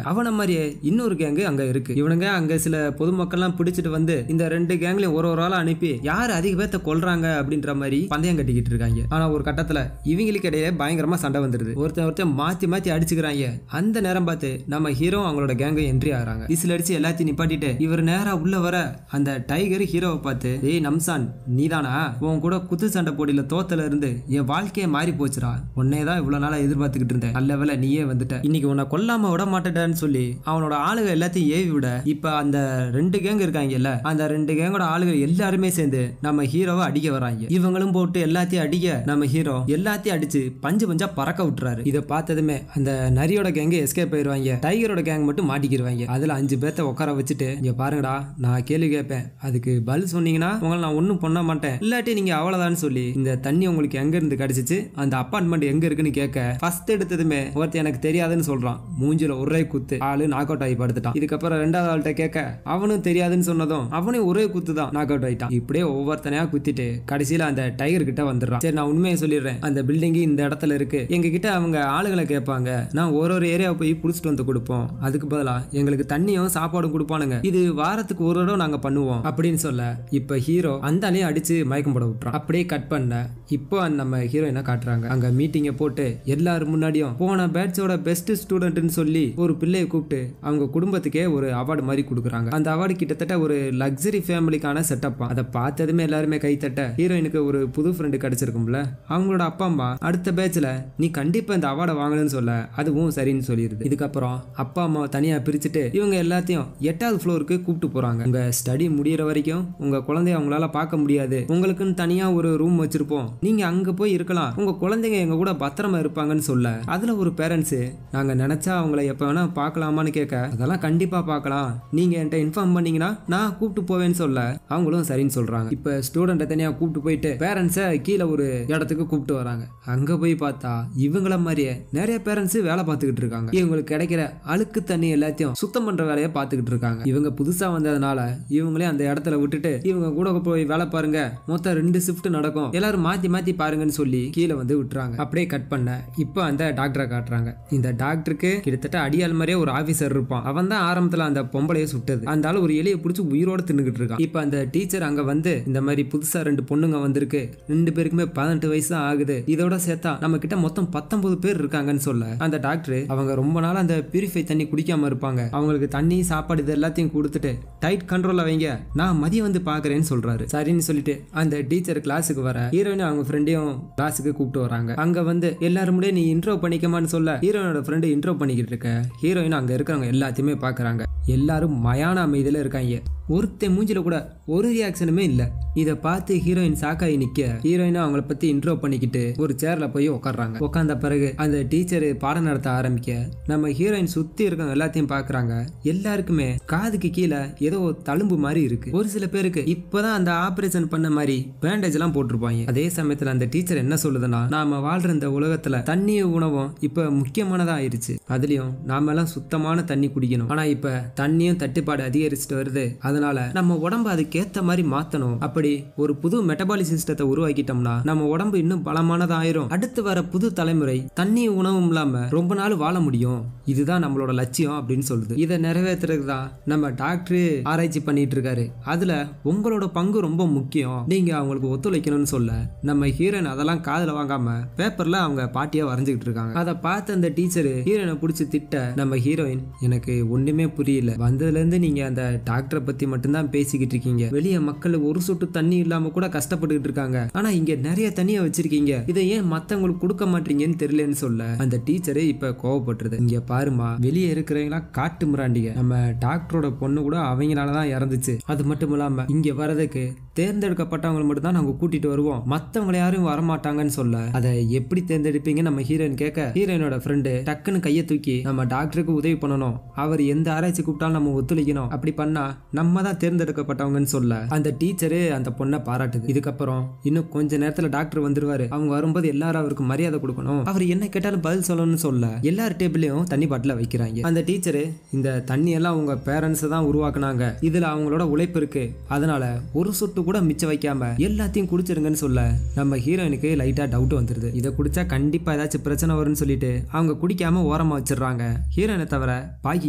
அவன மாதிரியே இன்னொரு கேங்கு அங்க இருக்கு. இவனுங்க அங்க சில பொதுமக்கள்லாம் பிடிச்சிட்டு வந்து இந்த 2 கேங்லயும் ஒரு ஆளா அனுப்பி யார் அதிக பேர்த்த கொல்றாங்க அப்படின்ற மாதிரி பந்தயம் கட்டிக்கிட்டு இருக்காங்க. ஆனா ஒரு கட்டத்துல இவங்களுக்கு இடையே பயங்கரமா சண்டை வந்துருது. ஒருத்தன் மாத்தி மாத்தி அடிச்சுக்கிறாங்க. அந்த நேரம் பார்த்து நம்ம ஹீரோ அவங்களோட கேங்க என்ட்ரி ஆகிறாங்க. விசில் அடிச்சு எல்லாத்தையும் நிப்பாட்டிட்டு இவர் நேரா உள்ள வர அந்த டைகர் ஹீரோவை பார்த்து, ஏய் நம்சான் நீதானா, உன் கூட குத்து சண்டை போட்டியில தோத்தல இருந்து என் வாழ்க்கையே மாறி போச்சுடா, உன்னையதான் இவ்வளவு நாளா எதிர்பார்த்துக்கிட்டு இருந்தேன், நல்ல வேளை நீயே வந்துட்ட, இன்னைக்கு உன்னை கொல்லாம விட மாட்டேன்னு சொல்லி அவனோட ஆளுக எல்லாத்தையும் ஏவி விட இப்ப அந்த 2 கேங் இருக்காங்கல்ல, அந்த 2 கேங்கோட ஆளுகள் எல்லாருமே சேர்ந்து நம்ம ஹீரோவை அடிக்க வராங்க. இவங்களும் போட்டு எல்லாத்தையும் அடிக்க நம்ம ஹீரோ எல்லாத்தையும் அடிச்சு பஞ்சு பஞ்சா பறக்க விட்டுறாரு. இதை பார்த்ததுமே அந்த நரியோட கேங்க எஸ்கேப் ஆயிருவாங்க. டைகரோட கேங் மட்டும் மாட்டிக்கிடுவாங்க. அதுல 5 பேர்த்த உட்கார வச்சுட்டு, இங்க பாருங்கடா நான் கேள்வி கேட்பேன், அதுக்கு பதில் சொன்னீங்கன்னா உங்களை நான் ஒன்னும் பண்ண மாட்டேன், இல்லாட்டி நீங்க அவ்வளவுதான் சொல்லி இந்த தண்ணி உங்களுக்கு எங்க இருந்து கிடைச்சிச்சு, அந்த அப்பார்ட்மெண்ட் எங்க இருக்குன்னு கேட்க ஃபர்ஸ்ட் எடுத்ததுமே ஒருத்தர் எனக்கு தெரியாதுன்னு சொல்றான். மூஞ்சில ஒரே குத்து, ஆளு நாக் அவுட் ஆகி படுத்துட்டான். இதுக்கப்புறம் 2வது ஆள்கிட்ட கேட்க அவனும் தெரியாதுன்னு சொன்னதும் அவனும் ஒரே குத்து தான் நாக் அவுட் ஆயிட்டான். இப்படியே ஒவ்வொருத்தனையா குத்திட்டு கடைசியில அந்த டைகர் கிட்ட வந்துடுறான். சரி நான் உண்மையை சொல்லிடுறேன், அந்த பில்டிங் இந்த இடத்துல இருக்கு, எங்க கிட்ட அவங்க ஆளுகளை கேட்பாங்க, நான் ஒரு ஏரியா போய் புடிச்சிட்டு வந்து கொடுப்போம், அதுக்கு பதிலா எங்களுக்கு தண்ணியும் சாப்பாடும் கொடுப்பானுங்க, இது வாரத்துக்கு ஒரு தடவை நாங்க பண்ணுவோம் அப்படின்னு சொல்ல இப்ப ஹீரோ அந்த அலையும் அடிச்சு மயக்கம் போட விட்டுறான். அப்படியே கட் பண்ண இப்போ நம்ம ஹீரோயினை காட்டுறாங்க. அங்க மீட்டிங்கை போட்டு எல்லாரும் முன்னாடியும் போன பேட்சோட பெஸ்ட் ஸ்டூடெண்ட்னு சொல்லி ஒரு பிள்ளையை கூப்பிட்டு அவங்க குடும்பத்துக்கே ஒரு அவார்டு மாதிரி கொடுக்குறாங்க. அந்த அவார்டு கிட்டத்தட்ட ஒரு லக்ஸரி ஃபேமிலிக்கான செட்டப். அதை பார்த்ததுமே எல்லாருமே கைத்தட்ட ஹீரோயினுக்கு ஒரு புது ஃப்ரெண்டு கிடைச்சிருக்கும்ல, அவங்களோட அப்பா அம்மா அடுத்த பேட்ச்ல நீ கண்டிப்பா இந்த அவார்டை வாங்கணும்னு சொல்ல அதுவும் சரின்னு சொல்லிடுது. இதுக்கப்புறம் அப்பா அம்மா தனியா பிரிச்சுட்டு இவங்க எல்லாத்தையும் 8வது ஃப்ளோருக்கு கூப்பிட்டு போறாங்க. உங்க ஸ்டடி முடியற வரைக்கும் உங்க குழந்தைய அவங்களால பார்க்க முடியாது, உங்களுக்குன்னு தனியா ஒரு ரூம் வச்சிருப்போம், நீங்க அங்க போய் இருக்கலாம், உங்க குழந்தைங்க எங்க கூட பத்திரமா இருப்பாங்கன்னு சொல்ல அதுல ஒரு பேரண்ட்ஸ் நாங்க நினைச்சா அவங்கள எப்ப வேணா பார்க்கலாமான்னு கேட்க அதெல்லாம் கண்டிப்பா பார்க்கலாம், நீங்க என்கிட்ட இன்ஃபார்ம் பண்ணீங்கன்னா நான் கூப்பிட்டு போவேன்னு சொல்ல அவங்களும் சரின்னு சொல்றாங்க. இப்ப ஸ்டூடெண்ட்டை தனியா கூப்பிட்டு போயிட்டு பேரண்ட்ஸை கீழே ஒரு இடத்துக்கு கூப்பிட்டு வராங்க. அங்க போய் பார்த்தா இவங்கள மாதிரியே நிறைய பேரண்ட்ஸ் வேலை பார்த்துக்கிட்டு இருக்காங்க. இவங்களுக்கு கிடைக்கிற அழுக்கு தண்ணி எல்லாத்தையும் சுத்தம் பண்ற வேலையை பார்த்துக்கிட்டு இருக்காங்க. இவங்க புதுசா வந்ததுனால இவங்களே அந்த இடத்துல விட்டுட்டு இவங்க கூட போய் வேலை பாருங்க, மொத்தம் 2 ஷிஃப்ட் நடக்கும், எல்லாரும் மாத்தி மாத்தி பாருங்கன்னு சொல்லி கீழே வந்து விட்டுறாங்க. அப்படியே கட் பண்ண இப்போ அந்த டாக்டரை காட்டுறாங்க. இந்த டாக்டருக்கு கிட்டத்தட்ட அடியால் மாதிரியே ஒரு ஆபீசர் இருப்பான். அவன் அவன் தான் ஆரம்பத்துல அந்த பொம்பளைய சுட்டது. அந்த ஆளு ஒரு எலியை பிடிச்சி உயிரோட தின்னுகிட்டு இருக்கான். இப்ப அந்த டீச்சர் அங்க வந்து இந்த மாதிரி புதுசா 2 பொண்ணுங்க வந்திருக்கு, 2 பேருக்குமே 18 வயசு தான் ஆகுது, இதோட சேர்த்தா நம்ம கிட்ட மொத்தம் 19 பேர் இருக்காங்கன்னு சொல்ல அந்த டாக்டர் அவங்க ரொம்ப நாள் அந்த பியூரிஃபை தண்ணி குடிக்காம இருப்பாங்க, அவங்களுக்கு தண்ணி சாப்பாடு இது எல்லாத்தையும் கொடுத்துட்டு டைட் கண்ட்ரோல்ல வைங்க, நான் மதியம் வந்து பாக்குறேன்னு சொல்றாரு. சரின்னு சொல்லிட்டு அந்த டீச்சர் கிளாஸுக்கு வர ஹீரோயின் அவங்க ஃப்ரெண்டையும் கிளாஸுக்கு கூப்பிட்டு வராங்க. அங்க வந்து எல்லாரும் முடிய நீ இன்ட்ரோ பண்ணிக்கமான்னு சொல்ல ஹீரோயினோட ஃப்ரெண்டு இன்ட்ரோ பண்ணிக்கிட்டு இருக்க. ஹீரோயின் அங்க இருக்கிறவங்க எல்லாத்தையுமே பாக்குறாங்க. எல்லாரும் மயான அமைதியில இருக்காங்க. ஒருத்தன் மூஞ்சில கூட ஒரு ரியாக்ஷனுமே இல்ல. இத பார்த்து ஹீரோயின் சாக்காயி நிக்க ஹீரோயினா அவங்கள பத்தி இன்ட்ரோ பண்ணிக்கிட்டு ஒரு சேர்ல போய் உட்கார்றாங்க. உட்கார்ந்த பிறகு அந்த டீச்சர் பாடம் நடத்த ஆரம்பிக்க நம்ம ஹீரோயின் சுத்தி இருக்கவங்க எல்லாத்தையும் பாக்குறாங்க. எல்லாருக்குமே காதுக்கு கீழே ஏதோ தழும்பு மாதிரி இருக்கு. ஒரு சில பேருக்கு இப்பதான் அந்த ஆபரேஷன் பண்ண மாதிரி பேண்டேஜ் எல்லாம் போட்டிருப்பாங்க. அதே சமயத்துல அந்த டீச்சர் என்ன சொல்லுதுன்னா, நாம வாழ்ற இந்த உலகத்துல தண்ணியும் உணவும் இப்ப முக்கியமானதா ஆயிருச்சு, அதுலயும் நாம எல்லாம் சுத்தமான தண்ணி குடிக்கணும். ஆனா இப்ப தண்ணியும் தட்டுப்பாடு அதிகரிச்சுட்டு வருது. அதனால நம்ம உடம்பு அதுக்கேத்த மாதிரி மாத்தணும். அப்படி ஒரு புது மெட்டபாலிக் சிஸ்டத்தை உருவாக்கிட்டோம்னா நம்ம உடம்பு இன்னும் பலமானதாயிரும். அடுத்து வர புது தலைமுறை தண்ணி உணவும் இல்லாம ரொம்ப நாள் வாழ முடியும். இதுதான் நம்மளோட லட்சியம் அப்படின்னு சொல்லுது. இதை நிறைவேற்றுறதுக்கு தான் நம்ம டாக்டர் ஆராய்ச்சி பண்ணிட்டு இருக்காரு. அதுல உங்களோட பங்கு ரொம்ப முக்கியம், நீங்க அவங்களுக்கு ஒத்துழைக்கணும்னு சொல்ல நம்ம ஹீரோயின் அதெல்லாம் காதுல வாங்காம பேப்பர்ல அவங்க பாட்டியா வரைஞ்சுக்கிட்டு இருக்காங்க. அதை பார்த்து அந்த டீச்சர் ஹீரோயினை பிடிச்சி திட்ட நம்ம ஹீரோயின் எனக்கு ஒண்ணுமே புரியல, வந்ததுல இருந்து நீங்க அந்த டாக்டரை பத்தி மட்டும்தான் பேசிக்கிட்டு இருக்கீங்க, வெளியே மக்கள் ஒரு சொட்டு தண்ணி இல்லாம கூட கஷ்டப்பட்டுக்கிட்டு இருக்காங்க, ஆனா இங்க நிறைய தண்ணியை வச்சிருக்கீங்க, இதை ஏன் மத்தவங்களுக்கு கொடுக்க மாட்டீங்கன்னு தெரியலன்னு சொல்ல அந்த டீச்சரே இப்ப கோவப்பட்டுருது. இங்க பாருமா, வெளியே இருக்கிறவங்களா காட்டு முறாண்டிங்க, நம்ம டாக்டரோட பொண்ணு கூட அவங்களாலதான் இறந்துச்சு, அது மட்டும் இல்லாம இங்க வரதுக்கு தேர்ந்தெடுக்கப்பட்டவங்க மட்டும் தான் நாங்க கூட்டிட்டு வருவோம், மத்தவங்க யாரும் வரமாட்டாங்கன்னு சொல்ல அதை எப்படி தேர்ந்தெடுப்பீங்க நம்ம ஹீரோயின் கேட்க ஹீரோயினோட ஃப்ரெண்டு டக்குன்னு கையை தூக்கி நம்ம டாக்டருக்கு உதவி பண்ணணும், அவர் எந்த ஆராய்ச்சி கூப்பிட்டாலும் நம்ம ஒத்துழைக்கணும், அப்படி பண்ணா நம்ம தான் தேர்ந்தெடுக்கப்பட்டவங்கன்னு சொல்ல அந்த டீச்சரு அந்த பொண்ணை பாராட்டுது. இதுக்கப்புறம் இன்னும் கொஞ்ச நேரத்துல டாக்டர் வந்துருவாரு, அவங்க வரும்போது எல்லாரும் அவருக்கு மரியாதை கொடுக்கணும், அவர் என்ன கேட்டாலும் பதில் சொல்லணும்னு சொல்ல எல்லார் டேபிளையும் தண்ணி பாட்டில வைக்கிறாங்க. அந்த டீச்சரு இந்த தண்ணி எல்லாம் உங்க பேரண்ட்ஸ் தான் உருவாக்குனாங்க, இதுல அவங்களோட உழைப்பு இருக்கு, அதனால ஒரு சொட்டு கூட மிச்சம் வைக்காம எல்லாத்தையும் குடிச்சிருங்கன்னு சொல்ல நம்ம ஹீரோயினுக்கு லைட்டா டவுட் வந்துருது. இதை குடிச்சா கண்டிப்பா ஏதாச்சும் பிரச்சனை வரும்னு சொல்லிட்டு அவங்க குடிக்காம ஓரமா வச்சிடறாங்க. ஹீரோயினை தவிர பாக்கி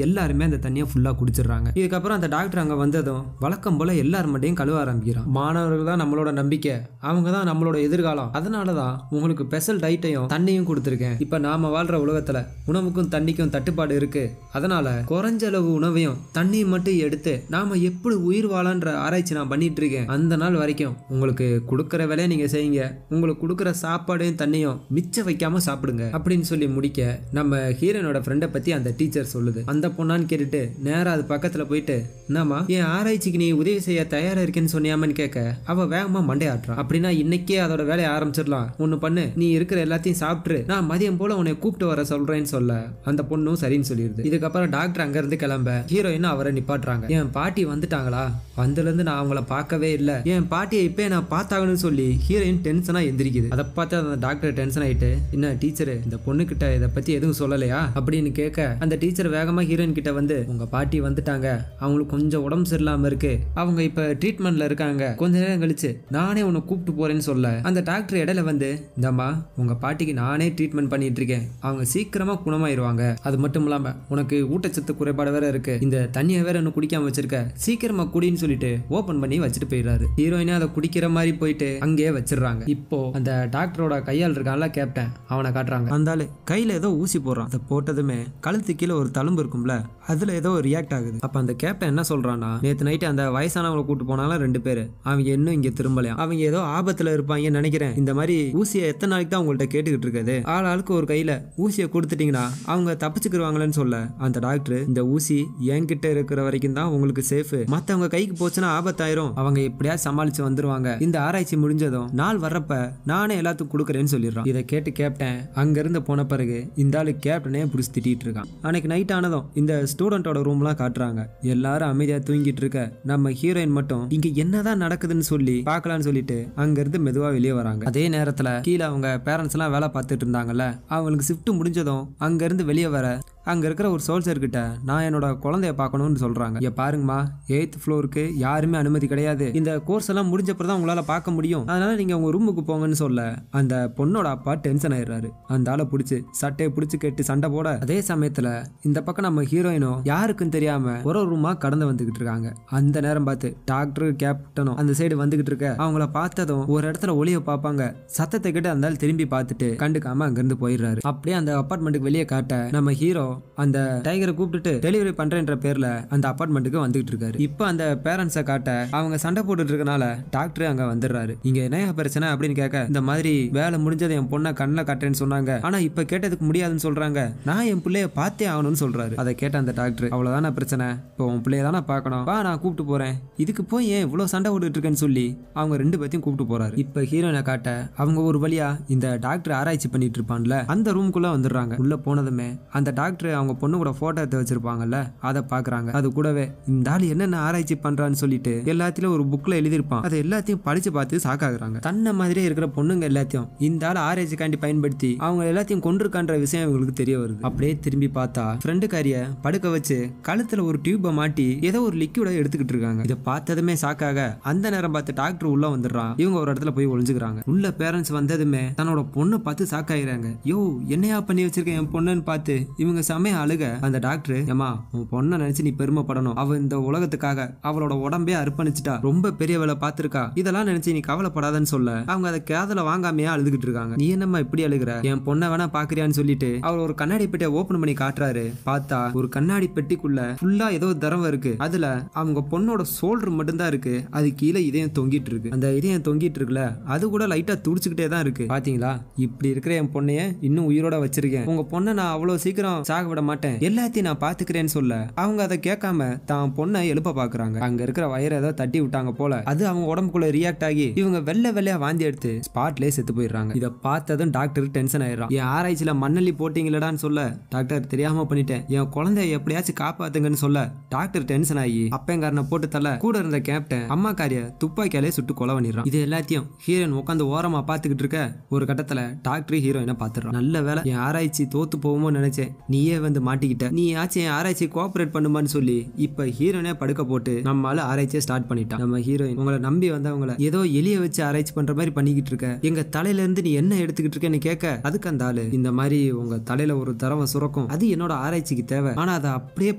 எல்லாருமே அந்த தண்ணியை ஃபுல்லா குடிச்சிடுறாங்க. இதுக்கப்புறம் அந்த டாக்டர் அங்க வந்ததும் வழக்கம் போல எல்லார் மட்டும் கழுவ ஆரம்பிக்கிறான். மாணவர்கள் தான் நம்மளோட நம்பிக்கை, அவங்க தான் நம்மளோட எதிர்காலம், அதனாலதான் உங்களுக்கு ஸ்பெஷல் டைட்டையும் தண்ணியும் கொடுத்துருக்கேன். இப்ப நாம வாழ்ற உலகத்துல உணவுக்கும் தண்ணிக்கும் தட்டுப்பாடு இருக்கு, அதனால குறைஞ்ச அளவு உணவையும் தண்ணியும் மட்டும் எடுத்து நாம எப்படி உயிர் வாழன்ற ஆராய்ச்சி நான் பண்ணிட்டு இருக்கேன். அந்த நாள் வரைக்கும் உங்களுக்கு கொடுக்கற வேலையை நீங்க செய்யுங்க, உங்களுக்கு கொடுக்கற சாப்பாடையும் தண்ணியும் மிச்சம் வைக்காம சாப்பிடுங்க அப்படின்னு சொல்லி முடிக்க நம்ம ஹீரோனோட ஃப்ரெண்டை பத்தி அந்த டீச்சர் சொல்லுது. அந்த பொண்ணான்னு கேட்டுட்டு நேரா அது பக்கத்துல போயிட்டு, என்னமா என் ஆராய்ச்சிக்கு நீ உதவி செய்ய தயாரா இருக்கேன்னு சொன்னியாமன்னு கேட்க அவ வேகமா மண்டை ஆட்டுறான். அப்படின்னா இன்னைக்கே அதோட வேலையை ஆரம்பிச்சிடலாம், ஒண்ணு பண்ணு, நீ இருக்கிற எல்லாத்தையும் சாப்பிட்டு நான் மதியம் போல உன்னை கூப்பிட்டு வர சொல்றேன்னு சொல்ல அந்த பொண்ணும் சரின்னு சொல்லிடுது. இதுக்கப்புறம் டாக்டர் அங்க இருந்து கிளம்ப ஹீரோயின் அவரை நிப்பாட்டுறாங்க. என் பாட்டி வந்துட்டாங்களா, வந்ததுல இருந்து நான் அவங்கள பார்க்கவே இல்ல, என் பாட்டியை இப்ப நான் பார்த்தாங்கன்னு சொல்லி ஹீரோயின் டென்ஷனா எந்திரிக்குது. அதை பார்த்து அந்த டாக்டர் டென்ஷன் ஆயிட்டு, என்ன டீச்சர் இந்த பொண்ணு கிட்ட இதை பத்தி எதுவும் சொல்லலையா அப்படின்னு கேட்க அந்த டீச்சர் வேகமா ஹீரோயின் கிட்ட வந்து, உங்க பாட்டி வந்துட்டாங்க, அவங்களுக்கு கொஞ்சம் உடம்பு சரியில்லாம இருக்கு, அவங்க இப்ப ட்ரீட்மெண்ட்ல இருக்காங்க, கொஞ்ச நேரம் கழிச்சு நானே உன்னை கூப்பிட்டு போறேன்னு சொல்ல அந்த டாக்டர் இடையில வந்து, இந்தம்மா உங்க பாட்டிக்கு நானே ட்ரீட்மெண்ட் பண்ணிட்டு இருக்கேன், அவங்க சீக்கிரமா குணமாயிருவாங்க, அது மட்டும் இல்லாம உனக்கு ஊட்டச்சத்து குறைபாடு வேற இருக்கு, இந்த தண்ணியை வேற இன்னும் குடிக்காம வச்சிருக்க, சீக்கிரமா குடின்னு சொல்லிட்டு ஓபன் பண்ணி வச்சுட்டு போயிடுறாரு. ஹீரோயினே அதை குடிக்கிற மாதிரி போயிட்டு அங்கேயே வச்சிடறாங்க. இப்போ அந்த டாக்டரோட கையால் இருக்கான்ல கேப்டன், அவனை காட்டுறாங்க. அந்த ஆளு கையில ஏதோ ஊசி போடுறான். அதை போட்டதுமே கழுத்து கீழே ஒரு தழும்பு இருக்கும்ல, அதுல ஏதோ ரியாக்ட் ஆகுது. அப்ப அந்த கேப்டன் என்ன சொல்றான்னா, நேத்து நைட்டு அந்த வயசானவங்களை கூட்டு போனாலும் 2 பேரு, அவங்க இன்னும் இங்க திரும்பலையா, அவங்க ஏதோ ஆபத்துல இருப்பாங்கன்னு நினைக்கிறேன், இந்த மாதிரி ஊசியை எத்தனை நாளைக்கு தான் உங்கள்ட்ட கேட்டுக்கிட்டு இருக்குது, ஆளுக்கு ஒரு கையில ஊசியை கொடுத்துட்டீங்கன்னா அவங்க தப்பிச்சுக்கிருவாங்களேன்னு சொல்ல அந்த டாக்டர், இந்த ஊசி என்கிட்ட இருக்கிற வரைக்கும் தான் உங்களுக்கு சேஃப், மத்தவங்க கைக்கு போச்சுன்னா ஆபத்தாயிரும், அவங்க எப்படியா சமாளிச்சு வந்துருவாங்க, இந்த ஆராய்ச்சி முடிஞ்சதும் நாள் வர்றப்ப நானே எல்லாத்துக்கும் கொடுக்குறேன்னு சொல்லிடுறான். இதை கேட்டு கேப்டன் அங்க இருந்து போன பிறகு இந்த ஆளு கேப்டனே புடிச்சு திட்டிட்டு இருக்கான். அன்னைக்கு நைட் ஆனதும் இந்த ஸ்டூடெண்டோட ரூம்லாம் காட்டுறாங்க. எல்லாரும் அமைதியா தூங்கிட்டு இருக்க நம்ம ஹீரோயின் மட்டும் இங்க என்னதான் நடக்குதுன்னு சொல்லி பார்க்கலான்னு சொல்லிட்டு அங்க இருந்து மெதுவா வெளியே வராங்க. அதே நேரத்துல கீழே அவங்க பேரண்ட்ஸ் எல்லாம் வேலை பார்த்துட்டு இருந்தாங்கல்ல, அவங்களுக்கு ஷிஃப்ட் முடிஞ்சதும் அங்க இருந்து வெளியே வர அங்க இருக்கிற ஒரு சோல்ஜர் கிட்ட நான் என்னோட குழந்தைய பார்க்கணும்னு சொல்றாங்க. இங்க பாருங்கம்மா, 8th ஃப்ளோருக்கு யாருமே அனுமதி கிடையாது. இந்த கோர்ஸ் எல்லாம் முடிஞ்சப்பறம் தான் உங்களால பார்க்க முடியும். அதனால நீங்க உங்க ரூமுக்கு போங்கன்னு சொல்ல அந்த பொண்ணோட அப்பா டென்ஷன் ஆயிடுறாரு. அந்த ஆளை பிடிச்சி சட்டையை பிடிச்சி கேட்டு சண்டை போட, அதே சமயத்துல இந்த பக்கம் நம்ம ஹீரோயினும் யாருக்கும் தெரியாம ஒரு ரூமா கடந்து வந்துகிட்டு இருக்காங்க. அந்த நேரம் பார்த்து டாக்டர் கேப்டனும் அந்த சைடு வந்துகிட்டு இருக்க அவங்கள பார்த்ததும் ஒரு இடத்துல ஒளிய பார்ப்பாங்க. சத்தத்தை கேட்டு அந்த திரும்பி பார்த்துட்டு கண்டுக்காம அங்கிருந்து போயிடுறாரு. அப்படியே அந்த அபார்ட்மெண்ட்டுக்கு வெளியே காட்ட நம்ம ஹீரோ அந்த டைகரை கூப்பிட்டுட்டு டெலிவரி பண்றேன்ற பேர்ல அந்த அபார்ட்மெண்ட்டுக்கு வந்துகிட்டு இருக்காரு. இப்ப அந்த பேரண்ட்ஸை காட்ட அவங்க சண்டை போட்டுட்டு இருக்கனால டாக்டர் அங்க வந்துடுறாரு. இங்க என்ன பிரச்சனை அப்படின்னு கேட்க, இந்த மாதிரி வேலை முடிஞ்சது என் பொண்ணை கண்ணில் காட்டுறேன்னு சொன்னாங்க, ஆனா இப்ப கேட்டதுக்கு முடியாதுன்னு சொல்றாங்க, நான் என் பிள்ளைய பார்த்தே ஆகணும்னு சொல்றாரு. அதை கேட்ட அந்த டாக்டர், அவ்வளவுதான பிரச்சனை, இப்போ உன் பிள்ளைய தானே பார்க்கணும், வா நான் கூப்பிட்டு போறேன், இதுக்கு போய் ஏன் இவ்வளவு சண்டை போட்டுட்டு இருக்கேன்னு சொல்லி அவங்க 2 பேத்தையும் கூப்பிட்டு போறாரு. இப்ப ஹீரோயினை காட்ட அவங்க ஒரு வழியா இந்த டாக்டர் ஆராய்ச்சி பண்ணிட்டு இருப்பான்ல அந்த ரூம்குள்ள வந்துடுறாங்க. உள்ள போனதுமே அந்த டாக்டர் அவங்க பொண்ணு கூட போட்டோ எடுத்து வச்சிருப்பாங்கல்ல அதை பாக்குறாங்க. அது கூடவே இந்த ஆள் என்னென்ன ஆராய்ச்சி பண்றான்னு சொல்லிட்டு எல்லாத்திலும் ஒரு புக்ல எழுதிருப்பான். அதை எல்லாத்தையும் படிச்சு பார்த்து சாக்காகுறாங்க. தன்னை மாதிரியே இருக்கிற பொண்ணுங்க எல்லாத்தையும் இந்த ஆள் ஆராய்ச்சிக்காண்டி பயன்படுத்தி அவங்க எல்லாத்தையும் கொண்டிருக்கான்ற விஷயம் இவங்களுக்கு தெரிய வருது. அப்படியே திரும்பி பார்த்தா ஃப்ரெண்டுக்காரிய படுக்க வச்சு கழுத்துல ஒரு டியூபை மாட்டி ஏதோ ஒரு லிக்விட எடுத்துக்கிட்டு இருக்காங்க. இதை பார்த்ததுமே சாக்காக அந்த நேரம் பார்த்து டாக்டர் உள்ள வந்துடுறான். இவங்க ஒரு இடத்துல போய் ஒளிஞ்சுக்கிறாங்க. உள்ள பேரண்ட்ஸ் வந்ததுமே தன்னோட பொண்ணை பார்த்து சாக்காயிறாங்க. யோ என்னையா பண்ணி வச்சிருக்கேன் என் பொண்ணுன்னு பார்த்து இவங்க செமையா அழுக. அந்த டாக்டர், ஏமா உன் பொண்ணை நினைச்சு நீ பெருமைப்படணும், அவ இந்த உலகத்துக்காக அவளோட உடம்பே அர்ப்பணிச்சுட்டா, ரொம்ப பெரிய வேலை பார்த்திருக்கா, இதெல்லாம் நினைச்சு நீ கவலைப்படாதன்னு சொல்ல அவங்க அதை காதல வாங்காமையா அழுதுகிட்டு இருக்காங்க. நீ என்னம்மா இப்படி அழுகிற, என் பொண்ணை வேணா பாக்குறியான்னு சொல்லிட்டு அவர் ஒரு கண்ணாடி பெட்டியை ஓபன் பண்ணி காட்டுறாரு. பார்த்தா ஒரு கண்ணாடி பெட்டிக்குள்ள ஃபுல்லா ஏதோ திரவம் இருக்கு. அதுல அவங்க பொண்ணோட ஷோல்டர் மட்டும்தான் இருக்கு. அது கீழே இதயம் தொங்கிட்டு இருக்கு. அந்த இதயம் தொங்கிட்டு இருக்குல்ல அது கூட லைட்டா துடிச்சுக்கிட்டே தான் இருக்கு. பாத்தீங்களா, இப்படி இருக்கிற என் பொண்ணைய இன்னும் உயிரோட வச்சிருக்கேன், உங்க பொண்ணை நான் அவ்வளவு சீக்கிரம் சாக விட மாட்டேன், எல்லாத்தையும் நான் பாத்துக்கிறேன்னு சொல்ல அவங்க அதை கேட்காம தான் பொண்ணை எழுப்ப பாக்குறாங்க. அங்க இருக்கிற வயரை ஏதோ தட்டி விட்டாங்க போல, அது அவங்க உடம்புக்குள்ள ரியாக்ட் ஆகி இவங்க வெள்ளையா வாந்தி எடுத்து ஸ்பாட்லயே செத்து போயிடுறாங்க. இதை பார்த்ததும் டாக்டர் டென்ஷன் ஆயிடுறான். என் ஆராய்ச்சியில மண்ணள்ளி போட்டீங்களடான்னு சொல்ல டாக்டர் தெரியாம பண்ணிட்டேன், என் குழந்தைய எப்படியாச்சும் காப்பாத்துங்கன்னு சொல்ல டாக்டர் டென்ஷன் ஆகி அப்பங்காரனை போட்டு தள்ள கூட இருந்த கேப்டன் அம்மாக்காரிய துப்பாக்கியாலே சுட்டு கொலை பண்ணிடுறான். இது எல்லாத்தையும் ஹீரோயின் உட்காந்து ஓரமா பாத்துக்கிட்டு இருக்க ஒரு கட்டத்துல டாக்டர் ஹீரோயினை பாத்துறான். நல்ல வேலை என் ஆராய்ச்சி தோத்து போகுமோ நினைச்சேன், நீயே வந்து மாட்டிக்கிட்ட, நீ ஆச்சு என் ஆராய்ச்சி கோஆபரேட் பண்ணுமான்னு சொல்லி இப்ப ஹீரோயினே படுக்க போட்டு நம்மளால ஆராய்ச்சியை ஸ்டார்ட் பண்ணிட்டான். நம்ம ஹீரோயின், உங்களை நம்பி வந்தவங்களை ஏதோ எலிய வச்சு ஆராய்ச்சி பண்ற மாதிரி பண்ணிக்கிட்டு இருக்க, எங்க தலையில இருந்து நீ என்ன எடுத்துக்கிட்டு இருக்கேன்னு கேட்க, அதுக்கு அந்த ஆளு, இந்த மாதிரி உங்க தலையில ஒரு திரவம் சுரக்கும், அது என்னோட ஆராய்ச்சிக்கு தேவை, ஆனா அதை அப்படியே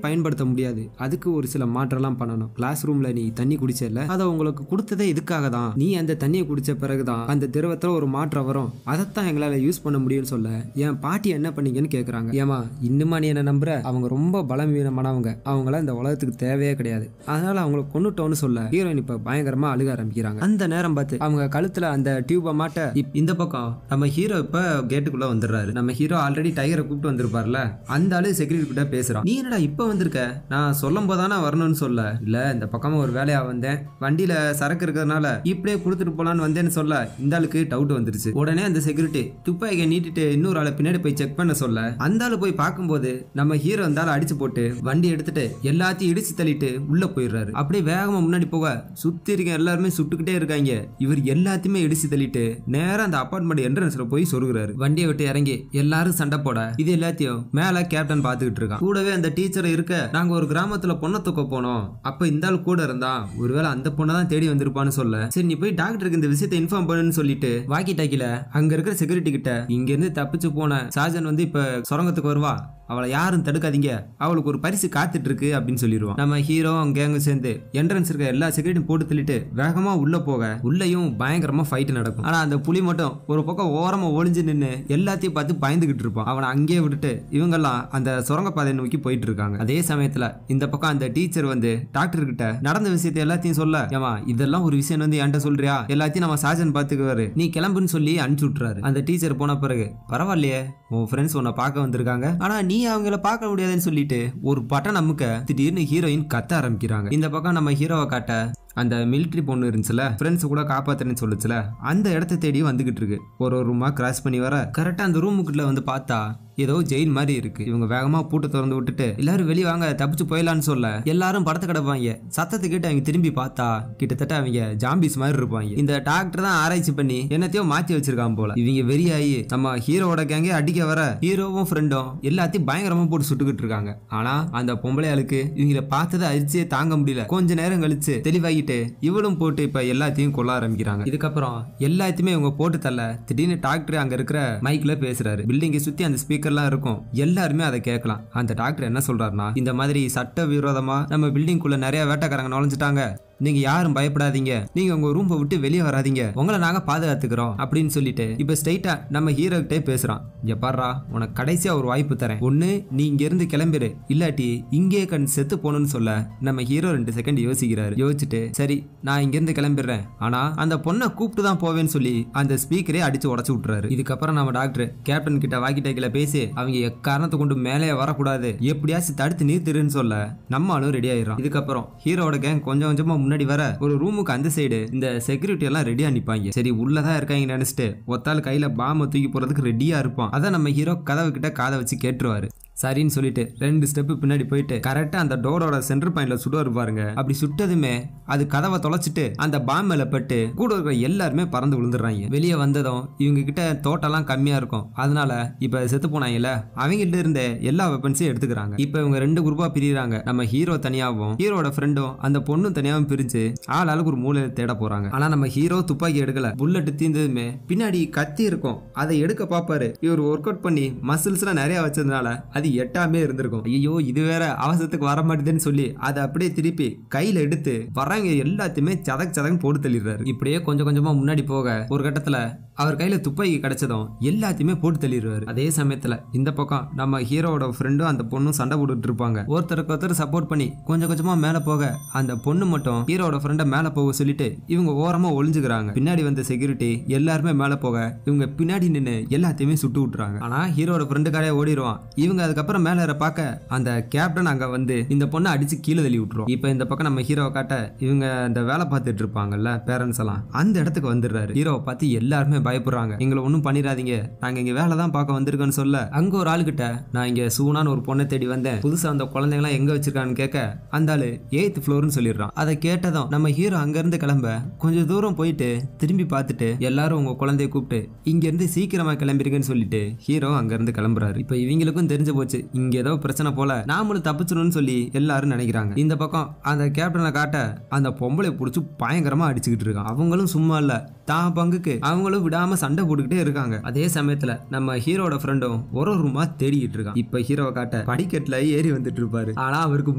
பயன்படுத்த முடியாது, அதுக்கு ஒரு சில மாற்றம்லாம் பண்ணணும், கிளாஸ் ரூம்ல நீ தண்ணி குடிச்சல அதை உங்களுக்கு கொடுத்ததே இதுக்காக தான், நீ அந்த தண்ணியை குடிச்ச பிறகுதான் அந்த திரவத்துல ஒரு மாற்றம் வரும், அதைத்தான் எங்களால யூஸ் பண்ண முடியும்னு சொல்ல என் பாட்டி என்ன பண்ணீங்கன்னு கேக்குறாங்க. ஏமா இன்னுமா நீ என்ன நம்புற, அவங்க ரொம்ப பலவீனமானவங்க, அவங்கள இந்த உலகத்துக்கு தேவையே கிடையாது, அதனால அவங்களை கொன்னுட்டோன்னு சொல்ல ஹீரோயின் இப்ப பயங்கரமா அழுக ஆரம்பிக்கிறாங்க. அந்த நேரம் பார்த்து அவங்க கழுத்துல அந்த டியூபை மாட்ட இந்த பக்கம் நம்ம ஹீரோ இப்ப கேட்டுக்குள்ள வந்துடுறாரு. நம்ம ஹீரோ ஆல்ரெடி டைகரை கூப்பிட்டு வந்திருப்பார்ல, அந்த ஆளு செக்யூரிட்டி கிட்ட பேசுறான். நீ என்னடா இப்ப வந்திருக்க, நான் சொல்லும் போதானே வரணும்னு சொல்ல, இல்ல இந்த பக்கமா ஒரு வேலையா வந்தேன், வண்டியில சரக்கு இருக்கிறதுனால இப்படியே கொடுத்துட்டு போலான்னு வந்தேன்னு சொல்ல இந்த ஆளுக்கு டவுட் வந்துருச்சு. உடனே அந்த செக்யூரிட்டி துப்பாக்கியை நீட்டிட்டு இன்னொரு ஆளை பின்னாடி போய் செக் பண்ண சொல்ல அந்த ஆளு போய் பார்க்கும்போது நம்ம ஹீரோ அந்த ஆளை அடிச்சு போட்டு வண்டி எடுத்துட்டு எல்லாத்தையும் இடிச்சு தள்ளிட்டு உள்ள போயிடுறாரு. அப்படியே வேகமா முன்னாடி போக சுத்தி இருக்க எல்லாருமே சுட்டுக்கிட்டே இருக்காங்க. இவர் எல்லாத்தையுமே இடிச்சு தள்ளிட்டு நேரா அந்த அபார்ட்மெண்ட் என்ட்ரன்ஸ்ல போய் சொருகுறாரு. வண்டியை விட்டு இறங்கி எல்லாரும் சண்டை போட இது எல்லாத்தையும் மேல கேப்டன் பாத்துக்கிட்டு இருக்கான். கூடவே அந்த டீச்சர் இருக்க, நாங்க ஒரு கிராமத்துல பொண்ணை தூக்க போனோம், அப்ப இந்த ஆள் கூட இருந்தா ஒருவேளை அந்த பொண்ணை தான் தேடி வந்திருப்பான்னு சொல்ல, சரி நீ போய் டாக்டருக்கு இந்த விஷயத்தை இன்ஃபார்ம் பண்ணுன்னு சொல்லிட்டு வாக்கி டாக்கில அங்க இருக்கிற செக்யூரிட்டி கிட்ட, இங்க இருந்து தப்பிச்சு போன சார்ஜன் வந்து இப்ப சுரங்கத்துக்கு வருவா, அவளை யாரும் தடுக்காதீங்க, அவளுக்கு ஒரு பரிசு காத்துட்டு இருக்கு அப்படின்னு சொல்லிடுவான். நம்ம ஹீரோ கேங்க சேர்ந்து என்ட்ரன்ஸ் இருக்க எல்லா செக்யூரிட்டியும் போட்டு தள்ளிட்டு வேகமா உள்ள போக உள்ளயும் பயங்கரமா ஃபைட் நடக்கும். ஆனா அந்த புலி மட்டும் ஒரு பக்கம் ஓரமா ஒளிஞ்சு நின்று எல்லாத்தையும் பார்த்து பயந்துகிட்டு இருப்பான். அவனை அங்கேயே விட்டுட்டு இவங்கெல்லாம் அந்த சுரங்க பாதையை நோக்கி போயிட்டு இருக்காங்க. அதே சமயத்துல இந்த பக்கம் அந்த டீச்சர் வந்து டாக்டர் கிட்ட நடந்த விஷயத்தை எல்லாத்தையும் சொல்ல, ஏமா இதெல்லாம் ஒரு விஷயம் வந்து என்கிட்ட சொல்றியா, எல்லாத்தையும் நம்ம சார்ஜன் பாத்துக்குவாரு, நீ கிளம்புன்னு சொல்லி அனுப்பிச்சு விட்டுறாரு. அந்த டீச்சர் போன பிறகு, பரவாயில்லையே உன் ஃப்ரெண்ட்ஸ் உன்னை பார்க்க வந்திருக்காங்க, ஆனா நீ அவங்கள பார்க்க முடியாதுன்னு சொல்லிட்டு ஒரு பட்டன் அமுக்க திடீர்னு ஹீரோயின் கத்த ஆரம்பிக்கிறாங்க. இந்த பக்கம் நம்ம ஹீரோவை காட்ட அந்த மிலிட்டரி பொண்ணு இருந்துச்சுல, ஃப்ரெண்ட்ஸ் கூட காப்பாத்துறேன்னு சொல்லுச்சுல, அந்த இடத்த தேடி வந்துகிட்டு இருக்கு. ஒரு ரூமா கிராஸ் பண்ணி வர கரெக்டா அந்த ரூமுக்குள்ள வந்து பார்த்தா ஏதோ ஜெயில் மாதிரி இருக்கு. இவங்க வேகமா பூட்டை திறந்து விட்டுட்டு எல்லாரும் வெளியே வாங்க தப்பிச்சு போயிடலான்னு சொல்ல எல்லாரும் படத்தை கிடப்பாங்க. சத்தத்தை கேட்டு அவங்க திரும்பி பார்த்தா கிட்டத்தட்ட அவங்க ஜாம்பிஸ் மாதிரி இருப்பாங்க. இந்த டாக்டர் தான் ஆராய்ச்சி பண்ணி என்னத்தையோ மாத்தி வச்சிருக்கான் போல. இவங்க வெறியாயி நம்ம ஹீரோவோட கேங்கே அடிக்க வர ஹீரோவும் ஃப்ரெண்டும் எல்லாத்தையும் பயங்கரமா போட்டு சுட்டுக்கிட்டு இருக்காங்க. ஆனா அந்த பொம்பளையாளுக்கு இவங்களை பார்த்ததை அரிசியே தாங்க முடியல. கொஞ்ச நேரம் கழிச்சு தெளிவாகிட்டு இவளும் போட்டு இப்ப எல்லாத்தையும் கொல்ல ஆரம்பிக்கிறாங்க. இதுக்கப்புறம் எல்லாத்தையுமே இவங்க போட்டு தள்ள திடீர்னு டாக்டர் அங்க இருக்கிற மைக்ல பேசுறாரு. பில்டிங்கை சுத்தி அந்த ஸ்பீக்கர்லாம் இருக்கும், எல்லாருமே அதை கேட்கலாம். அந்த டாக்டர் என்ன சொல்றாருன்னா, இந்த மாதிரி சட்ட விரோதமா நம்ம பில்டிங் குள்ள நிறைய வேட்டைக்காரங்க நுழைஞ்சிட்டாங்க, நீங்க யாரும் பயப்படாதீங்க, நீங்க உங்க ரூம்பை விட்டு வெளியே வராதீங்க, உங்களை நாங்க பாதுகாத்துக்கிறோம் அப்படின்னு சொல்லிட்டு இப்ப ஸ்ட்ரைட்டா நம்ம ஹீரோ கிட்டே பேசுறான். இங்க பாருடா, உனக்கு கடைசியா ஒரு வாய்ப்பு தரேன், ஒண்ணு நீ இங்க இருந்து கிளம்பிடு, இல்லாட்டி இங்கே கண் செத்து போகணும்னு சொல்ல நம்ம ஹீரோ 2 செகண்ட் யோசிக்கிறாரு. யோசிச்சுட்டு சரி நான் இங்க இருந்து கிளம்பிடுறேன், ஆனா அந்த பொண்ணை கூப்பிட்டு தான் போவேன்னு சொல்லி அந்த ஸ்பீக்கரே அடிச்சு உடச்சு விட்டுறாரு. இதுக்கப்புறம் நம்ம டாக்டர் கேப்டன் கிட்ட வாக்கி டாக்கில பேசி அவங்க எக்காரணத்தை கொண்டு மேலே வரக்கூடாது, எப்படியாச்சும் தடுத்து நிறுத்திடுன்னு சொல்ல நம்ம ஆளும் ரெடி ஆயிடும். இதுக்கப்புறம் ஹீரோட கேங் கொஞ்சம் கொஞ்சமா முன்னாடி வர ஒரு ரூமுக்கு அந்த சைடு இந்த செக்யூரிட்டி எல்லாம் ரெடியா நிப்பாங்க. சரி உள்ளதான் இருக்காங்க நினைச்சிட்டு ஒத்தாள் கையில பாம்பை தூக்கி போறதுக்கு ரெடியா இருப்பான். அதான் நம்ம ஹீரோ கதவு கிட்ட காதை வச்சு கேட்டுருவாரு. சரின்னு சொல்லிட்டு 2 ஸ்டெப் பின்னாடி போயிட்டு கரெக்டா அந்த டோரோட சென்டர் பாயிண்ட்ல சுடுவாரு பாருங்க. அப்படி சுட்டதுமே அது கதவை தொலைச்சிட்டு அந்த பாம்பு மேல பட்டு கூட இருக்கிற எல்லாருமே பறந்து விழுந்துடுறாங்க. வெளியே வந்ததும் இவங்க கிட்ட தோட்டெல்லாம் கம்மியா இருக்கும், அதனால இப்ப செத்து போனாங்கல்ல அவங்ககிட்ட இருந்த எல்லா வெப்பன்ஸையும் எடுத்துக்கிறாங்க. இப்ப இவங்க 2 குரூப்பா பிரிறாங்க. நம்ம ஹீரோ தனியாவும் ஹீரோட ஃப்ரெண்டும் அந்த பொண்ணும் தனியாவும் பிரிஞ்சு ஆளுக்கு ஒரு மூலையில தேட போறாங்க. ஆனா நம்ம ஹீரோ துப்பாக்கி எடுக்கல. புல்லட் தீர்ந்ததுமே பின்னாடி கத்தி இருக்கும், அதை எடுக்க பாப்பாரு. இவர் ஒர்க் அவுட் பண்ணி மசில்ஸ் எல்லாம் நிறைய வச்சதுனால அது எட்டாமே இருந்திருக்கும். ஐயோ இது வேற அவசரத்துக்கு வர மாட்டேதுன்னு சொல்லி அதை அப்படியே திருப்பி கையில எடுத்து வராங்க எல்லாத்தையுமே சதக்கு போட்டு தள்ளிடுறாரு. இப்படியே கொஞ்சம் கொஞ்சமா முன்னாடி போக ஒரு கட்டத்துல அவர் கையில துப்பாக்கி கிடைச்சதும் எல்லாத்தையுமே போட்டு தள்ளிடுவாரு. அதே சமயத்துல இந்த பக்கம் நம்ம ஹீரோவோட ஃப்ரெண்டும் அந்த பொண்ணும் சண்டை போட்டுட்டு இருப்பாங்க. ஒருத்தருக்கு ஒருத்தர் சப்போர்ட் பண்ணி கொஞ்சம் கொஞ்சமா மேல போக அந்த பொண்ணு மட்டும் ஹீரோட ஃப்ரெண்ட மேல போக சொல்லிட்டு இவங்க ஓரமா ஒளிஞ்சுக்கிறாங்க. பின்னாடி வந்த செக்யூரிட்டி எல்லாருமே மேல போக இவங்க பின்னாடி நின்று எல்லாத்தையுமே சுட்டு விட்டுறாங்க. ஆனா ஹீரோட ஃப்ரெண்டுக்காரே ஓடிடுவான். இவங்க அதுக்கப்புறம் மேல பார்க்க அந்த கேப்டன் அங்க வந்து இந்த பொண்ணை அடிச்சு கீழே தள்ளி விட்டுரும். இப்ப இந்த பக்கம் நம்ம ஹீரோவை காட்ட இவங்க அந்த வேலை பார்த்துட்டு இருப்பாங்கல்ல பேரண்ட்ஸ் எல்லாம் அந்த இடத்துக்கு வந்துடுறாரு. ஹீரோவை பார்த்து எல்லாருமே பயப்படுறாங்க. எங்களை ஒன்னும் பண்ணிடாதீங்க, நாங்க இங்க வேலை தான் பார்க்க வந்திருக்கோன்னு சொல்ல அங்க ஒரு ஆளு கிட்ட நான் இங்க சூனான்னு ஒரு பொண்ணை தேடி வந்தேன், புதுசா அந்த குழந்தைங்களாம் எங்க வச்சிருக்கான்னு கேட்க அந்த ஆளு 8th ஃப்ளோர்னு சொல்லிடுறான். அதை கேட்டதும் நம்ம ஹீரோ அங்க இருந்து கிளம்ப கொஞ்சம் தூரம் போயிட்டு திரும்பி பார்த்துட்டு எல்லாரும் உங்க குழந்தைய கூப்பிட்டு இங்க இருந்து சீக்கிரமா கிளம்பிருக்கேன்னு சொல்லிட்டு ஹீரோ அங்க இருந்து கிளம்புறாரு. இப்ப இவங்களுக்கும் தெரிஞ்சு போச்சு இங்க ஏதோ பிரச்சனை போல, நாமளும் தப்பிச்சிடணும்னு சொல்லி எல்லாரும் நினைக்கிறாங்க. இந்த பக்கம் அந்த கேப்டனை காட்ட அந்த பொம்பளை பிடிச்சி பயங்கரமா அடிச்சுக்கிட்டு இருக்கான். அவங்களும் சும்மா இல்ல, தான் பங்குக்கு அவங்களும் விடாம சண்டை போட்டுக்கிட்டே இருக்காங்க. அதே சமயத்துல நம்ம ஹீரோட ஃப்ரெண்டும் ஒரு ரூமா தேடிக்கிட்டு இருக்கான். இப்ப ஹீரோவை காட்ட படிக்கட்டுல ஏறி வந்துட்டு இருப்பாரு. ஆனா அவருக்கு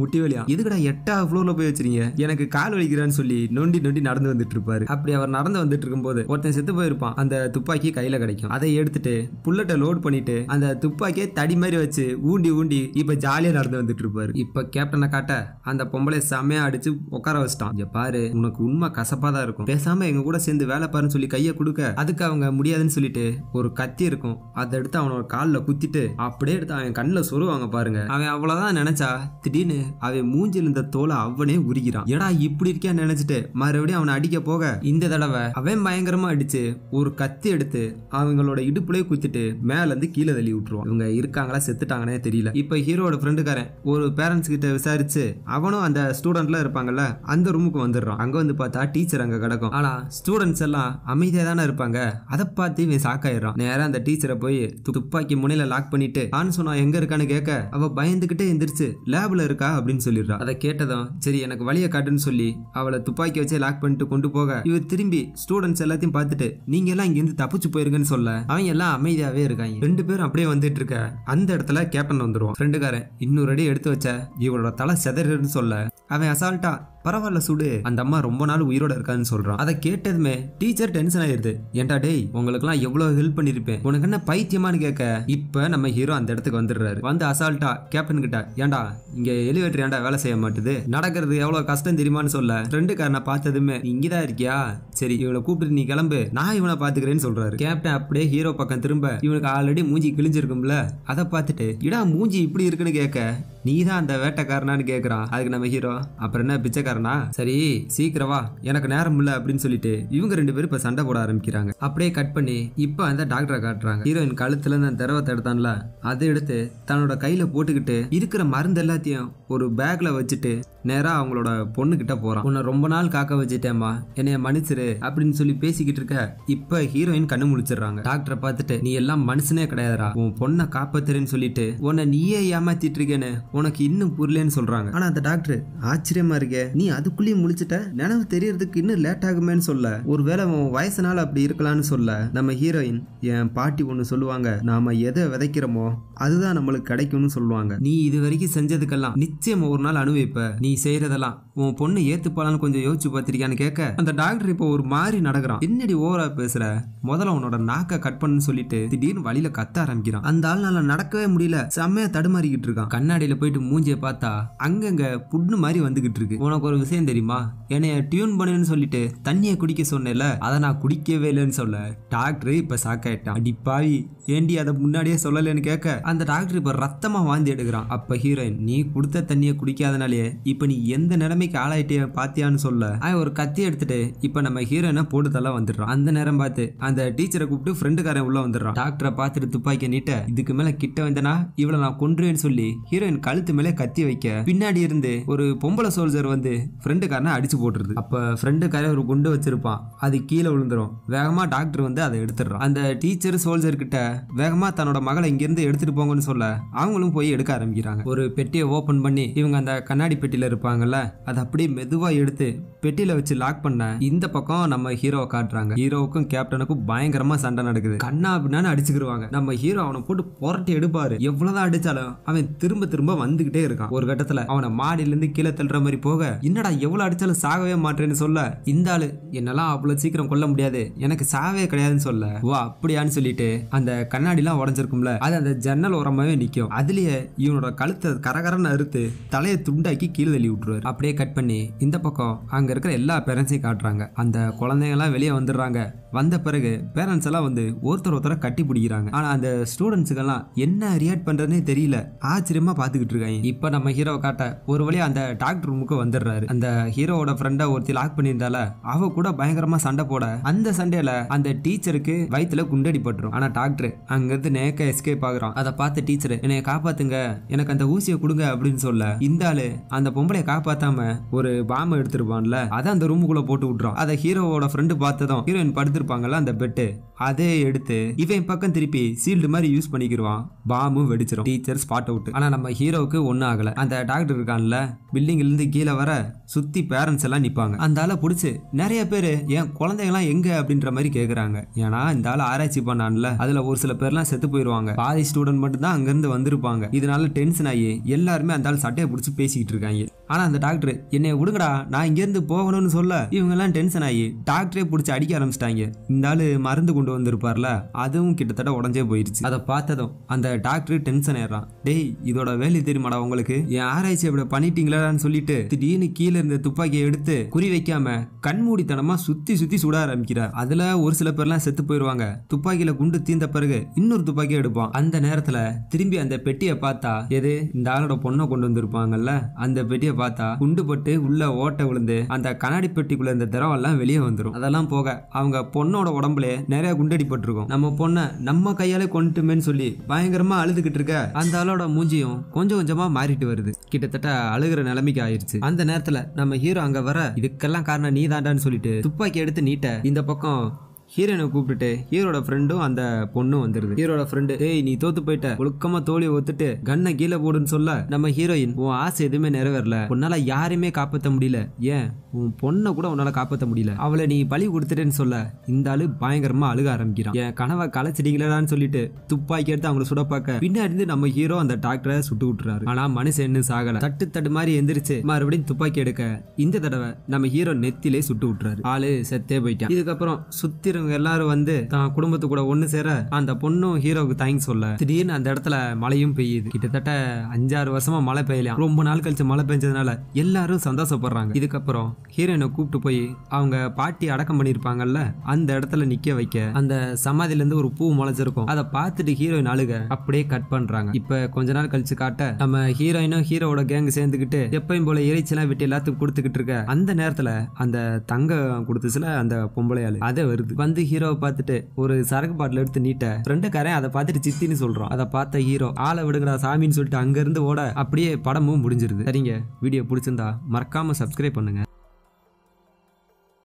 முட்டி வலியா, இதுக்கடா 8th ஃப்ளோர்ல போய் வச்சிருக்கீங்க, எனக்கு கால் வலிக்கிறான்னு சொல்லி நொண்டி நொண்டி நடந்து வந்துட்டு இருப்பாரு. அப்படி அவர் நடந்து வந்துட்டு இருக்கும்போது ஒருத்தன் செத்து போயிருப்பான். அந்த துப்பாக்கி கையில கிடைக்கும். அதை எடுத்துட்டு புல்லட்டை லோட் பண்ணிட்டு அந்த துப்பாக்கியை தடி மாதிரி வச்சு ஊண்டி ஊண்டி இப்ப ஜாலியா நடந்து வந்துட்டு இருப்பாரு. இப்ப கேப்டனை காட்ட அந்த பொம்பளை செமையா அடிச்சு உட்கார வச்சிட்டான். இங்க பாரு உனக்கு உண்மை கசப்பா தான் இருக்கும், பேசாம எங்க கூட சேர்ந்து வேலை பாருன்னு சொல்லி கையை கொடுக்க அதுக்கு அவங்க முடியாதுன்னு சொல்லிட்டு ஒரு கத்தி இருக்கும், அதை எடுத்து அவனோட காலில் குத்திட்டு அப்படியே எடுத்து அவன் கண்ணில் சொருவாங்க பாருங்க. அவன் அவ்வளவுதான் நினைச்சா திடீர்னு அவன் மூஞ்சில் இருந்த தோலை அவனே உரிக்கிறான். ஏடா இப்படி இருக்கியான்னு நினைச்சிட்டு மறுபடியும் அவனை அடிக்க போக இந்த தடவை அவன் பயங்கரமா அடிச்சு ஒரு கத்தி எடுத்து அவங்களோட இடுப்புலயே குத்திட்டு மேல இருந்து கீழே தள்ளி விட்டுருவான். இவங்க இருக்காங்களா செத்துட்டாங்கன்னே தெரியல. இப்ப ஹீரோட ஃப்ரெண்டுக்காரன் ஒரு பேரண்ட்ஸ் கிட்ட விசாரிச்சு அவனும் அந்த ஸ்டூடெண்ட்ல இருப்பாங்கல்ல அந்த ரூமுக்கு வந்துடுறான். அங்க வந்து பார்த்தா டீச்சர் அங்க கிடக்கும். ஆனா ஸ்டூடெண்ட்ஸ் எல்லாம் அமைதியா தானே இருப்பாங்க. அதை பார்த்து இவன் சாக்காயிடுறான். நேரா அந்த டீச்சரை போய் துப்பாக்கி முனையில லாக் பண்ணிட்டு ஆன் சொன்னா எங்க இருக்கான்னு கேட்க அவ பயந்துகிட்டே எந்திரிச்சு லேப்ல இருக்கா அப்படின்னு சொல்லிடுறா. அதை கேட்டதும் சரி எனக்கு வழியை காட்டுன்னு சொல்லி அவளை துப்பாக்கி வச்சு லாக் பண்ணிட்டு கொண்டு போக இவர் திரும்பி ஸ்டூடெண்ட்ஸ் எல்லாத்தையும் பார்த்துட்டு நீங்க எல்லாம் இங்க இருந்து தப்பிச்சு போயிருங்கன்னு சொல்ல அவங்க எல்லாம் அமைதியாவே இருக்காங்க. 2 பேரும் அப்படியே வந்துட்டு இருக்க அந்த இடத்துல கேப்டன் வந்துருவான். ஃப்ரெண்டுக்காரன் இன்னொரு அடி எடுத்து வச்ச இவளோட தலை செதறின்னு சொல்ல அவன் அசால்ட்டா பரவாயில்ல சுடு, அந்த அம்மா ரொம்ப நாள் உயிரோட இருக்கான்னு சொல்றான். அதை கேட்டதுமே டீச்சர் டென்ஷன் ஆயிருது. ஏன்டா டேய் உங்களுக்குலாம் எவ்வளவு ஹெல்ப் பண்ணிருப்பேன், உனக்கு என்ன பைத்தியமானு கேட்க இப்ப நம்ம ஹீரோ அந்த இடத்துக்கு வந்துடுறாரு. வந்து அசால்ட்டா கேப்டன் கிட்ட ஏன்டா இங்க எலிவேட்டர் ஏன்டா வேலை செய்ய மாட்டுது, நடக்கிறது எவ்வளவு கஷ்டம் தெரியுமான்னு சொல்ல ஃப்ரெண்டுக்காரனை பார்த்ததுமே இங்கதான் இருக்கியா, சரி இவனை கூப்பிட்டு நீ கிளம்பு நான் இவனை பாத்துக்கிறேன்னு சொல்றாரு. கேப்டன் அப்படியே ஹீரோ பக்கம் திரும்ப இவனுக்கு ஆல்ரெடி மூஞ்சி கிழிஞ்சிருக்கும்ல அதை பார்த்துட்டு இடா மூஞ்சி இப்படி இருக்குன்னு கேட்க நீதான் அந்த வேட்டைக்காரனான்னு கேட்கறான். அதுக்கு நம்ம ஹீரோ அப்புறம் என்ன பிச்சைக்காரன் கொலகாரனா? சரி சீக்கிரம் வா, எனக்கு நேரம் இல்ல அப்படின்னு சொல்லிட்டு இவங்க 2 பேரும் இப்ப சண்டை போட ஆரம்பிக்கிறாங்க. அப்படியே கட் பண்ணி இப்ப அந்த டாக்டரை காட்டுறாங்க. ஹீரோயின் கழுத்துல இருந்து திரவத்தை எடுத்தான்ல, அதை எடுத்து தன்னோட கையில போட்டுக்கிட்டு இருக்கிற மருந்து எல்லாத்தையும் ஒரு பேக்ல வச்சுட்டு நேரா அவங்களோட பொண்ணு கிட்ட போறான். உன்னை ரொம்ப நாள் காக்க வச்சுட்டேம்மா, என்னைய மன்னிச்சிரு அப்படின்னு சொல்லி பேசிக்கிட்டு இருக்க இப்ப ஹீரோயின் கண்ணு முழிச்சிடுறாங்க. டாக்டரை பார்த்துட்டு நீ எல்லாம் மனுஷனே கிடையாதுடா, உன் பொண்ணை காப்பாத்துறேன்னு சொல்லிட்டு உன்னை நீயே ஏமாத்திட்டு இருக்கேன்னு உனக்கு இன்னும் புரியலன்னு சொல்றாங்க. ஆனா அந்த டாக்டர் ஆச்சரியமா இருக்கே, நீ அதுக்குள்ளேயும் முழிச்சிட்ட, நினைவு தெரியறதுக்கு இன்னும் லேட் ஆகுமேன்னு சொல்ல, ஒருவேளை உன் வயசுனால அப்படி இருக்கலாம்னு சொல்ல நம்ம ஹீரோயின் என் பாட்டி ஒண்ணு சொல்லுவாங்க, நாம எதை விதைக்கிறோமோ அதுதான் நம்மளுக்கு கிடைக்கும்னு சொல்லுவாங்க. நீ இது வரைக்கும் செஞ்சதுக்கெல்லாம் நிச்சயம் ஒரு நாள் அனுபவிப்ப, நீ செய்யறதெல்லாம் உன் பொண்ணு ஏத்துப்பாளான்னு கொஞ்சம் யோசிச்சு பார்த்திருக்கியான்னு கேட்க அந்த டாக்டர் இப்போ ஒரு மாதிரி நடக்கிறான். என்னடி ஓவரா பேசுற, முதல்ல உன்னோட நாக்க கட் பண்ணு சொல்லிட்டு திடீர்னு வழியில கத்த ஆரம்பிக்கிறான். அந்த ஆள்னால நடக்கவே முடியல, செம்மையா தடுமாறிக்கிட்டு இருக்கான். கண்ணாடியில போயிட்டு மூஞ்சிய பார்த்தா அங்கங்க புண்ணு மாதிரி வந்துகிட்டு இருக்கு. உனக்கு ஒரு விஷயம் தெரியுமா, என்னைய டியூன் பண்ணுன்னு சொல்லிட்டு தண்ணியை குடிக்க சொன்னேல, அதை நான் குடிக்கவே இல்லைன்னு சொல்ல டாக்டர் இப்ப சாக்காயிட்டான். அடி பாவி, ஏண்டி அதை முன்னாடியே சொல்லலன்னு கேட்க அந்த டாக்டர் இப்ப ரத்தமா வாந்தி எடுக்கிறான். அப்ப ஹீரோயின் நீ கொடுத்த தண்ணியை குடிக்காதனாலே இப்ப நீ எந்த நிலைமைக்கு ஆளாயிட்டே பாத்தியான்னு சொல்ல அவன் ஒரு கத்தி எடுத்துட்டு இப்ப நம்ம ஹீரோயினை போட்டு தள்ள வந்துடுறான். அந்த நேரம் பார்த்து அந்த டீச்சரை கூப்பிட்டு ஃப்ரெண்டுக்காரன் உள்ள வந்துடுறான். டாக்டரை பார்த்துட்டு துப்பாக்கி நீட்ட இதுக்கு மேல கிட்ட வந்தனா இவளை நான் கொன்றுவேன்னு சொல்லி ஹீரோயின் கழுத்து மேலே கத்தி வைக்க பின்னாடி இருந்து ஒரு பொம்பளை சோல்ஜர் வந்து ஃப்ரெண்டுக்காரனை அடிச்சு போட்டுருது. அப்ப ஃப்ரெண்டுக்காரன் ஒரு குண்டு வச்சிருப்பான், அது கீழே விழுந்துரும். வேகமா டாக்டர் வந்து அதை எடுத்துடுறான். அந்த டீச்சர் சோல்ஜர் கிட்ட வேகமா தன்னோட மகளை இங்கிருந்து எடுத்துட்டு போங்கன்னு சொல்ல அவங்களும் போய் எடுக்க ஆரம்பிக்கிறாங்க. ஒரு பெட்டியை ஓபன் பண்ணி இவங்க அந்த கண்ணாடி பெட்டியில இருப்பாங்கல்ல, அதை அப்படியே மெதுவா எடுத்து பெட்டியில வச்சு லாக் பண்ண இந்த பக்கம் நம்ம ஹீரோவை காட்டுறாங்க. ஹீரோவுக்கும் கேப்டனுக்கும் பயங்கரமா சண்டை நடக்குது. கண்ணா அப்படின்னு அடிச்சுக்கிடுவாங்க. நம்ம ஹீரோ அவனை போட்டு புரட்டி எடுப்பாரு. எவ்வளவுதான் அடிச்சாலும் அவன் திரும்ப திரும்ப வந்துகிட்டே இருக்கான். ஒரு கட்டத்துல அவனை மாடியில இருந்து கீழே தள்ளுற மாதிரி போக, என்னடா எவ்வளவு அடிச்சாலும் சாகவே மாட்டேன்னு சொல்ல, இந்த ஆளு என்னெல்லாம் அவ்வளவு சீக்கிரம் கொல்ல முடியாது, எனக்கு சாவே கிடையாதுன்னு சொல்ல, ஓ அப்படியான்னு சொல்லிட்டு அந்த கண்ணாடி எல்லாம் உடஞ்சிருக்கும்ல, அது அந்த ஜன்னல் ஓரமாவே நிக்கும். அதுலயே இவனோட கழுத்தை கரகரன்னு அறுத்து தலையை துண்டாக்கி கீழே தள்ளி விட்டுருவாரு. அப்படியே கட் பண்ணி இந்த பக்கம் அங்க இருக்கிற எல்லா பேரண்ட்ஸையும் காட்டுறாங்க. அந்த குழந்தைங்க எல்லாம் வெளியே வந்துடுறாங்க. வந்த பிறகு பேரண்ட்ஸ் எல்லாம் வந்து ஒருத்தரை கட்டி பிடிக்கிறாங்க. ஆனா அந்த ஸ்டூடெண்ட்ஸுக்கு எல்லாம் என்ன ரியாக்ட் பண்றதுன்னே தெரியல, ஆச்சரியமா பாத்துக்கிட்டு இருக்காங்க. இப்ப நம்ம ஹீரோவை காட்ட ஒரு வழியா அந்த டாக்டர் ரூமுக்கு வந்துடுறாரு. அந்த ஹீரோவோட ஃப்ரெண்டை ஒருத்தி லாக் பண்ணியிருந்தால அவ கூட பயங்கரமா சண்டை போட அந்த சண்டையில அந்த டீச்சருக்கு வயிற்றுல குண்டடி பட்டுரும். ஆனா டாக்டர் அங்கிருந்து நேக்க எஸ்கேப் ஆகுறான். அதை பார்த்து டீச்சர் என்னைய காப்பாத்துங்க, எனக்கு அந்த ஊசியை கொடுங்க அப்படின்னு சொல்ல இந்த ஆளு அந்த பொம்பளைய காப்பாத்தாம ஒரு பாம்பை எடுத்துருப்பான்ல, அதை அந்த ரூமுக்குள்ள போட்டு விட்டுறான். அதை ஹீரோவோட ஃப்ரெண்டு பார்த்ததும் ஹீரோயின் படுத்திருப்பாங்கல்ல அந்த பெட்டு, அதே எடுத்து இவன் பக்கம் திருப்பி சீல்டு மாதிரி யூஸ் பண்ணிக்கிடுவான். பாம்பும் வெடிச்சிரும். Teacher spot out. ஆனா நம்ம ஹீரோவுக்கு ஒன்னும் ஆகல. அந்த டாக்டர் இருக்கான்ல, பில்டிங்ல இருந்து கீழே வர சுத்தி பேரண்ட்ஸ் எல்லாம் நிப்பாங்க. அந்த ஆளை பிடிச்சு நிறைய பேரு என் குழந்தைங்களாம் எங்க அப்படின்ற மாதிரி கேக்குறாங்க. ஏன்னா இந்த ஆளை ஆராய்ச்சி பண்ணான்ல, அதுல ஒரு சில பேர்லாம் செத்து போயிருவாங்க. பாதி ஸ்டூடெண்ட் மட்டும் தான் அங்க இருந்து வந்திருப்பாங்க. இதனால டென்ஷன் ஆகி எல்லாருமே அந்த ஆள் சட்டையை பிடிச்சி பேசிக்கிட்டு இருக்காங்க. ஆனா அந்த டாக்டர் என்னைய விடுங்கடா, நான் இங்க இருந்து போகணும்னு சொல்ல இவங்க எல்லாம் டென்ஷன் ஆகி டாக்டரே பிடிச்சி அடிக்க ஆரம்பிச்சிட்டாங்க. இந்த ஆளு மருந்து கொண்டு வந்திருப்பார்ல, அதுவும் கிட்டத்தட்ட உடஞ்சே போயிருச்சு. அதை பார்த்ததும் அந்த டாக்டர் டென்ஷன் ஆயிடுறான். டேய் இதோட வேலை தெரியுமாடா உங்களுக்கு, என் ஆராய்ச்சி அப்படி பண்ணிட்டீங்களான்னு சொல்லிட்டு திடீர்னு கீழே இருந்த துப்பாக்கியை எடுத்து குறி வைக்காம கண்மூடித்தனமா சுத்தி சுத்தி சுட ஆரம்பிக்கிறார். அதுல ஒரு சில பேர்லாம் செத்து போயிருவாங்க. துப்பாக்கியில குண்டு தீர்ந்த பிறகு இன்னொரு துப்பாக்கியை எடுப்பான். அந்த நேரத்துல திரும்பி அந்த பெட்டியை பார்த்தா எது இந்த ஆளோட பொண்ணை கொண்டு வந்திருப்பாங்கல்ல, அந்த பெட்டியை பார்த்தா குண்டு பட்டு உள்ள ஓட்ட விழுந்து அந்த கண்ணாடி பெட்டிக்குள்ள இந்த திரவம் எல்லாம் வெளியே வந்துடும். அதெல்லாம் போக அவங்க பொண்ணோட உடம்புல நிறைய குண்டடி பட்டிருக்கும். நம்ம பொண்ணை நம்ம கையாலே கொண்டுட்டுமேன்னு சொல்லி பயங்கரமா அழுதுகிட்டு இருக்க அந்த ஆளோட மூஞ்சியும் கொஞ்சம் கொஞ்சமா மாறிட்டு வருது. கிட்டத்தட்ட அழுகிற நிலைமைக்கு ஆயிருச்சு. அந்த நேரத்துல நம்ம ஹீரோ அங்க வர இதுக்கெல்லாம் காரணம் நீ தாண்டான்னு சொல்லிட்டு துப்பாக்கி எடுத்து நீட்ட இந்த பக்கம் ஹீரோனை கூப்பிட்டுட்டு ஹீரோட ஃப்ரெண்டும் அந்த பொண்ணும் வந்துருது. ஹீரோட ஃப்ரெண்டு ஏய் நீ தோத்து போயிட்ட, ஒழுக்கமா தோழியை ஒத்துட்டு கண்ணை கீழே போடுன்னு சொல்ல நம்ம ஹீரோயின் உன் ஆசை எதுவுமே நிறைவேறல, உன்னால யாரையுமே காப்பாற்ற முடியல, ஏன் உன் பொண்ணை கூட உன்னால காப்பாற்ற முடியல, அவளை நீ பலி கொடுத்துட்டேன்னு சொல்ல இந்த ஆளு பயங்கரமா அழுக ஆரம்பிக்கிறான். என் கனவை கலைச்சிட்டீங்களான்னு சொல்லிட்டு துப்பாக்கி எடுத்து அவங்களை சுட பார்க்க பின்னாடி இருந்து நம்ம ஹீரோ அந்த டாக்டரை சுட்டு விட்டுறாரு. ஆனா மனுஷன் இன்னும் சாகல. தட்டு மாதிரி எந்திரிச்சு மறுபடியும் துப்பாக்கி எடுக்க இந்த தடவை நம்ம ஹீரோ நெத்திலே சுட்டு விட்டுறாரு. ஆளு செத்தே போயிட்டான். இதுக்கப்புறம் சுத்தி இருக்கிறவங்க எல்லாரும் வந்து தான் குடும்பத்து கூட ஒண்ணு சேர அந்த பொண்ணும் ஹீரோவுக்கு தேங்க்ஸ் சொல்ல திடீர்னு அந்த இடத்துல மழையும் பெய்யுது. கிட்டத்தட்ட 5-6 வருஷமா மழை பெய்யலாம். ரொம்ப நாள் கழிச்சு மழை பெஞ்சதுனால எல்லாரும் சந்தோஷப்படுறாங்க. இதுக்கப்புறம் ஹீரோயினை கூப்பிட்டு போய் அவங்க பாட்டி அடக்கம் பண்ணிருப்பாங்கல்ல அந்த இடத்துல நிக்க வைக்க அந்த சமாதியில இருந்து ஒரு பூ முளைச்சிருக்கும். அதை பார்த்துட்டு ஹீரோயின் அழுக அப்படியே கட் பண்றாங்க. இப்ப கொஞ்ச நாள் கழிச்சு காட்ட நம்ம ஹீரோயினும் ஹீரோவோட கேங் சேர்ந்துக்கிட்டு எப்பயும் போல இறைச்செல்லாம் விட்டு எல்லாத்துக்கும் கொடுத்துக்கிட்டு இருக்க அந்த நேரத்துல அந்த தங்க கொடுத்துச்சுல அந்த பொம்பளையாளு அதை வருது. வந்து ஹீரோவை பார்த்துட்டு ஒரு சரக்கு பாட்டில் எடுத்து நீட்ட ஃப்ரெண்டுக்காரன் அதை பார்த்துட்டு சித்தின்னு சொல்றான். அதை பார்த்த ஹீரோ ஆளை விடுங்கடா சாமின்னு சொல்லிட்டு அங்க இருந்து ஓட அப்படியே படமும் முடிஞ்சிருது. சரிங்க, வீடியோ பிடிச்சிருந்தா மறக்காம சப்ஸ்கிரைப் பண்ணுங்க.